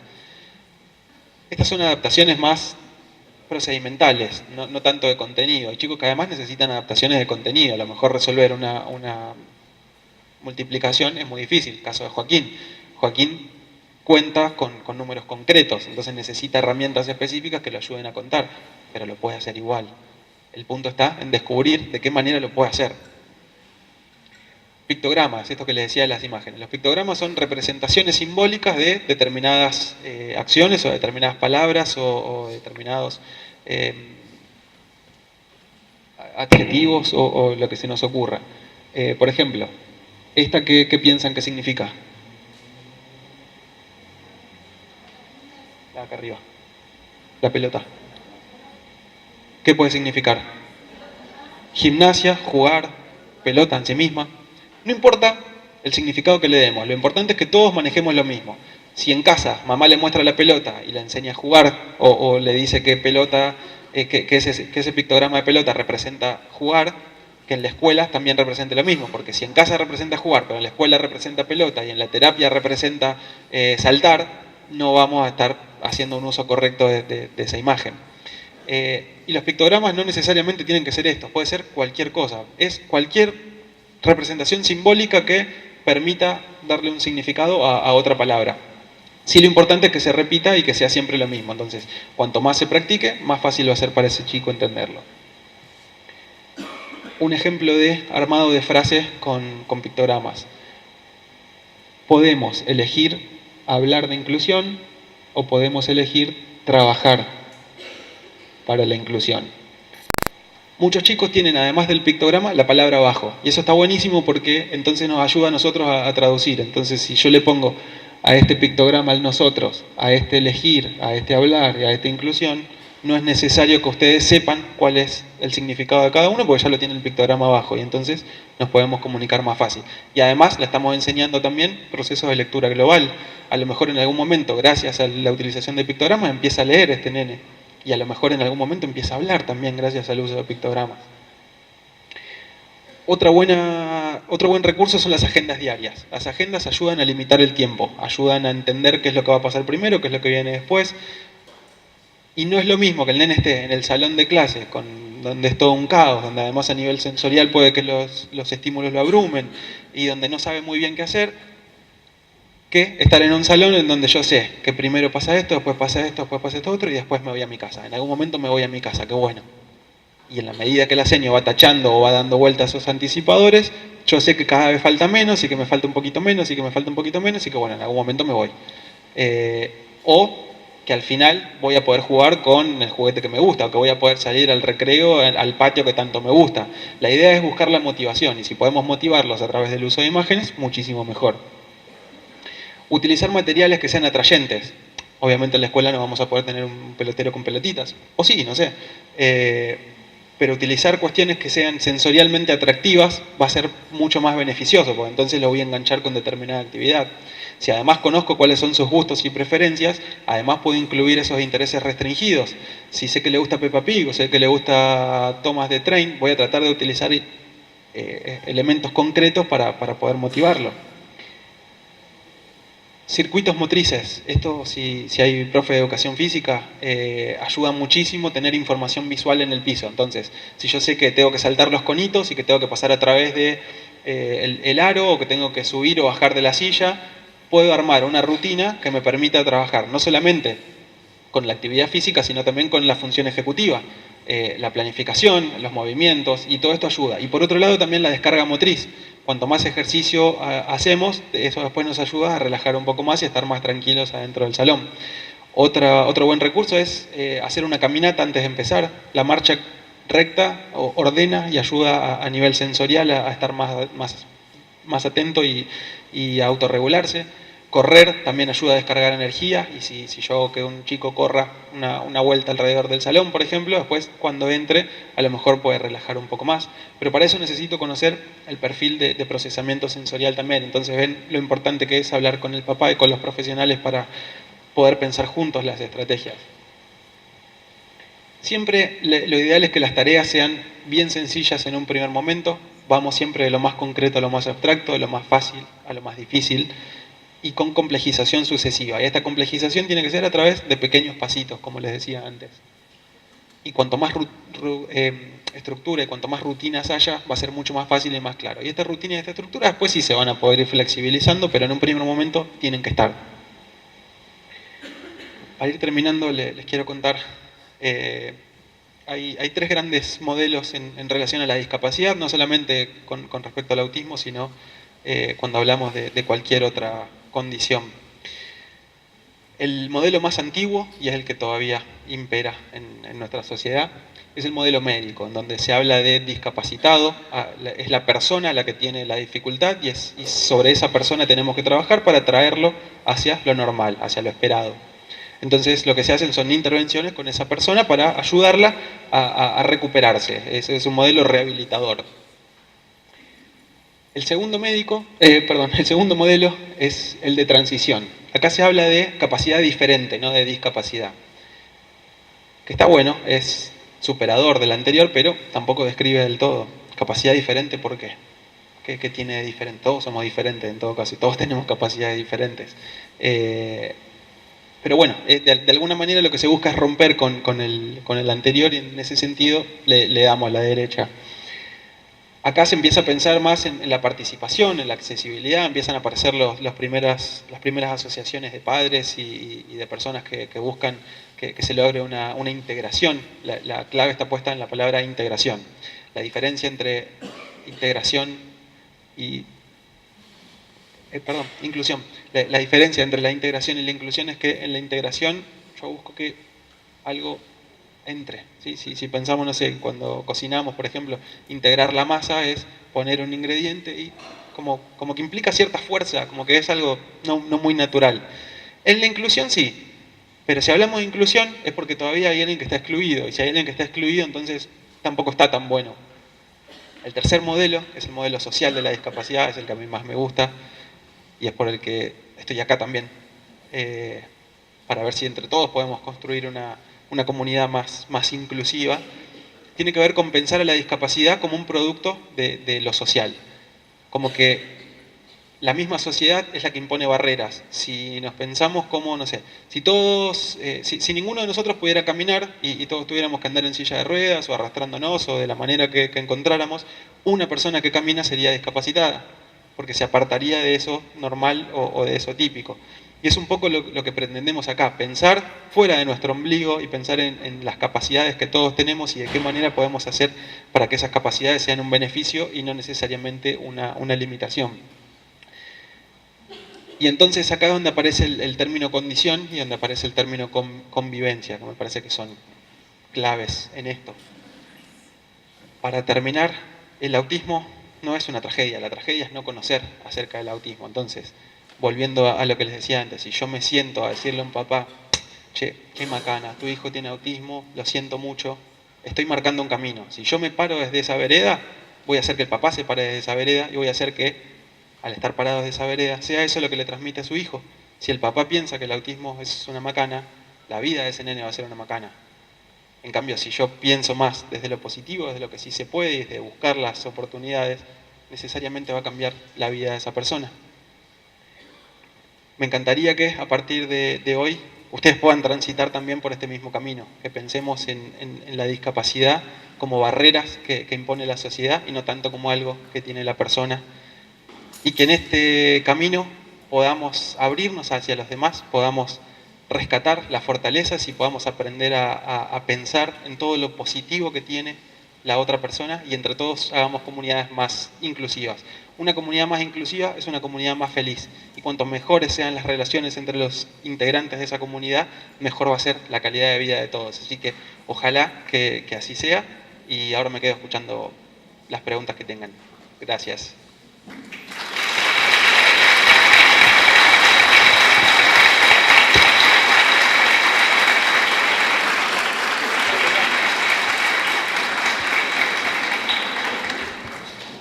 Estas son adaptaciones más procedimentales, no tanto de contenido. Hay chicos que además necesitan adaptaciones de contenido. A lo mejor resolver una multiplicación es muy difícil. Caso de Joaquín. Joaquín cuenta con números concretos, entonces necesita herramientas específicas que lo ayuden a contar, pero lo puede hacer igual. El punto está en descubrir de qué manera lo puede hacer. Pictogramas, esto que les decía de las imágenes. Los pictogramas son representaciones simbólicas de determinadas acciones o determinadas palabras o determinados adjetivos o lo que se nos ocurra. Por ejemplo, ¿esta qué piensan que significa? La de acá arriba. La pelota. ¿Qué puede significar? Gimnasia, jugar, pelota en sí misma. No importa el significado que le demos, lo importante es que todos manejemos lo mismo. Si en casa mamá le muestra la pelota y la enseña a jugar o le dice que pelota, que ese pictograma de pelota representa jugar, que en la escuela también represente lo mismo, porque si en casa representa jugar, pero en la escuela representa pelota y en la terapia representa saltar, no vamos a estar haciendo un uso correcto de esa imagen. Y los pictogramas no necesariamente tienen que ser estos, puede ser cualquier cosa, es cualquier representación simbólica que permita darle un significado a otra palabra. Sí, lo importante es que se repita y que sea siempre lo mismo. Entonces, cuanto más se practique, más fácil va a ser para ese chico entenderlo. Un ejemplo de armado de frases con pictogramas. Podemos elegir hablar de inclusión o podemos elegir trabajar para la inclusión. Muchos chicos tienen, además del pictograma, la palabra abajo. Y eso está buenísimo porque entonces nos ayuda a nosotros a traducir. Entonces, si yo le pongo a este pictograma el nosotros, a este elegir, a este hablar y a esta inclusión, no es necesario que ustedes sepan cuál es el significado de cada uno porque ya lo tiene el pictograma abajo y entonces nos podemos comunicar más fácil. Y además le estamos enseñando también procesos de lectura global. A lo mejor en algún momento, gracias a la utilización de pictogramas, empieza a leer este nene. Y a lo mejor en algún momento empieza a hablar también gracias al uso de pictogramas. Otro buen recurso son las agendas diarias. Las agendas ayudan a limitar el tiempo, ayudan a entender qué es lo que va a pasar primero, qué es lo que viene después. Y no es lo mismo que el nene esté en el salón de clase, donde es todo un caos, donde además a nivel sensorial puede que los estímulos lo abrumen y donde no sabe muy bien qué hacer, que estar en un salón en donde yo sé que primero pasa esto, después pasa esto, después pasa esto otro y después me voy a mi casa. En algún momento me voy a mi casa, qué bueno. Y en la medida que la seño va tachando o va dando vueltas a esos anticipadores, yo sé que cada vez falta menos y que me falta un poquito menos y que me falta un poquito menos y que bueno, en algún momento me voy. O que al final voy a poder jugar con el juguete que me gusta o que voy a poder salir al recreo, al patio que tanto me gusta. La idea es buscar la motivación y si podemos motivarlos a través del uso de imágenes, muchísimo mejor. Utilizar materiales que sean atrayentes. Obviamente en la escuela no vamos a poder tener un pelotero con pelotitas. O sí, no sé. Pero utilizar cuestiones que sean sensorialmente atractivas va a ser mucho más beneficioso, porque entonces lo voy a enganchar con determinada actividad. Si además conozco cuáles son sus gustos y preferencias, además puedo incluir esos intereses restringidos. Si sé que le gusta Peppa Pig o sé que le gusta Thomas the Train, voy a tratar de utilizar elementos concretos para poder motivarlo. Circuitos motrices, esto si hay profe de educación física, ayuda muchísimo tener información visual en el piso. Entonces, si yo sé que tengo que saltar los conitos y que tengo que pasar a través de el aro o que tengo que subir o bajar de la silla, puedo armar una rutina que me permita trabajar no solamente con la actividad física, sino también con la función ejecutiva. La planificación, los movimientos y todo esto ayuda. Y por otro lado también la descarga motriz. Cuanto más ejercicio hacemos, eso después nos ayuda a relajar un poco más y a estar más tranquilos adentro del salón. Otro buen recurso es hacer una caminata antes de empezar. La marcha recta ordena y ayuda a nivel sensorial a estar más atento y a autorregularse. Correr también ayuda a descargar energía y si yo hago que un chico corra una vuelta alrededor del salón, por ejemplo, después cuando entre a lo mejor puede relajar un poco más. Pero para eso necesito conocer el perfil de procesamiento sensorial también. Entonces ven lo importante que es hablar con el papá y con los profesionales para poder pensar juntos las estrategias. Siempre lo ideal es que las tareas sean bien sencillas en un primer momento. vamos siempre de lo más concreto a lo más abstracto, de lo más fácil a lo más difícil, y con complejización sucesiva. Y esta complejización tiene que ser a través de pequeños pasitos, como les decía antes. Y cuanto más estructura y cuanto más rutinas haya, va a ser mucho más fácil y más claro. Y esta rutina y esta estructura después sí se van a poder ir flexibilizando, pero en un primer momento tienen que estar. Para ir terminando, les quiero contar, hay tres grandes modelos en relación a la discapacidad, no solamente con respecto al autismo, sino cuando hablamos de cualquier otra condición. El modelo más antiguo, y es el que todavía impera en nuestra sociedad, es el modelo médico, en donde se habla de discapacitado, es la persona la que tiene la dificultad y sobre esa persona tenemos que trabajar para traerlo hacia lo normal, hacia lo esperado. Entonces lo que se hacen son intervenciones con esa persona para ayudarla a recuperarse. Es un modelo rehabilitador. El segundo modelo es el de transición. Acá se habla de capacidad diferente, no de discapacidad. Que está bueno, es superador del anterior, pero tampoco describe del todo. Capacidad diferente, ¿por qué? ¿Qué tiene de diferente? Todos somos diferentes en todo caso, y todos tenemos capacidades diferentes. Pero bueno, de alguna manera lo que se busca es romper con el anterior, y en ese sentido le damos a la derecha. Acá se empieza a pensar más en la participación, en la accesibilidad, empiezan a aparecer las primeras asociaciones de padres y de personas que buscan que se logre una integración. La clave está puesta en la palabra integración. La diferencia entre integración y... inclusión. La diferencia entre la integración y la inclusión es que en la integración yo busco que algo entre. ¿Sí? Si pensamos, no sé, cuando cocinamos, por ejemplo, integrar la masa es poner un ingrediente y como que implica cierta fuerza, como que es algo no muy natural. En la inclusión sí, pero si hablamos de inclusión es porque todavía hay alguien que está excluido, y si hay alguien que está excluido, entonces tampoco está tan bueno. El tercer modelo, que es el modelo social de la discapacidad, es el que a mí más me gusta, y es por el que estoy acá también, para ver si entre todos podemos construir una comunidad más inclusiva. Tiene que ver con pensar a la discapacidad como un producto de lo social. Como que la misma sociedad es la que impone barreras. Si nos pensamos como, no sé, si ninguno de nosotros pudiera caminar y todos tuviéramos que andar en silla de ruedas o arrastrándonos o de la manera que encontráramos, una persona que camina sería discapacitada, porque se apartaría de eso normal o de eso típico. Y es un poco lo que pretendemos acá, pensar fuera de nuestro ombligo y pensar en las capacidades que todos tenemos y de qué manera podemos hacer para que esas capacidades sean un beneficio y no necesariamente una limitación. Y entonces acá es donde aparece el término condición y donde aparece el término convivencia, que me parece que son claves en esto. Para terminar, el autismo no es una tragedia, la tragedia es no conocer acerca del autismo. Entonces, volviendo a lo que les decía antes, si yo me siento a decirle a un papá, che, qué macana, tu hijo tiene autismo, lo siento mucho, estoy marcando un camino. Si yo me paro desde esa vereda, voy a hacer que el papá se pare desde esa vereda y voy a hacer que, al estar parado desde esa vereda, sea eso lo que le transmite a su hijo. Si el papá piensa que el autismo es una macana, la vida de ese nene va a ser una macana. En cambio, si yo pienso más desde lo positivo, desde lo que sí se puede y desde buscar las oportunidades, necesariamente va a cambiar la vida de esa persona. Me encantaría que a partir de hoy ustedes puedan transitar también por este mismo camino, que pensemos en la discapacidad como barreras que impone la sociedad y no tanto como algo que tiene la persona, y que en este camino podamos abrirnos hacia los demás, podamos rescatar las fortalezas y podamos aprender a pensar en todo lo positivo que tiene la otra persona y entre todos hagamos comunidades más inclusivas. Una comunidad más inclusiva es una comunidad más feliz y cuanto mejores sean las relaciones entre los integrantes de esa comunidad, mejor va a ser la calidad de vida de todos. Así que ojalá que así sea y ahora me quedo escuchando las preguntas que tengan. Gracias.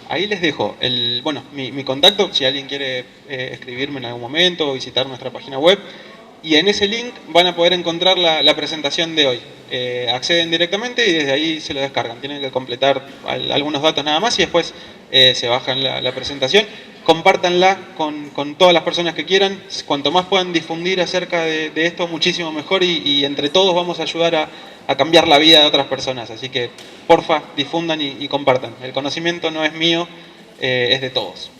Ahí les dejo mi contacto, si alguien quiere escribirme en algún momento o visitar nuestra página web. Y en ese link van a poder encontrar la presentación de hoy. Acceden directamente y desde ahí se lo descargan. Tienen que completar algunos datos nada más y después se bajan la presentación. Compártanla con todas las personas que quieran. Cuanto más puedan difundir acerca de esto, muchísimo mejor, y entre todos vamos a ayudar a cambiar la vida de otras personas. Así que, porfa, difundan y compartan. El conocimiento no es mío, es de todos.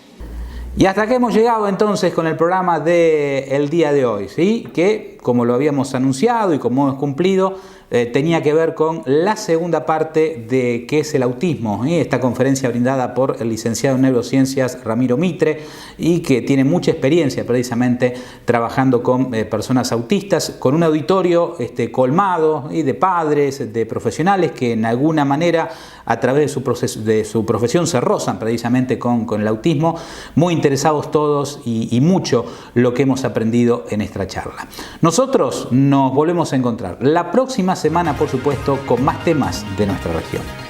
Y hasta aquí hemos llegado entonces con el programa del día de hoy, ¿sí? Que, como lo habíamos anunciado y como hemos cumplido, tenía que ver con la segunda parte de qué es el autismo, esta conferencia brindada por el licenciado en neurociencias Ramiro Mitre, y que tiene mucha experiencia precisamente trabajando con personas autistas, con un auditorio colmado de padres, de profesionales que en alguna manera a través de su profesión se rozan precisamente con el autismo. Muy interesados todos y mucho lo que hemos aprendido en esta charla. Nosotros nos volvemos a encontrar la próxima semana, por supuesto, con más temas de nuestra región.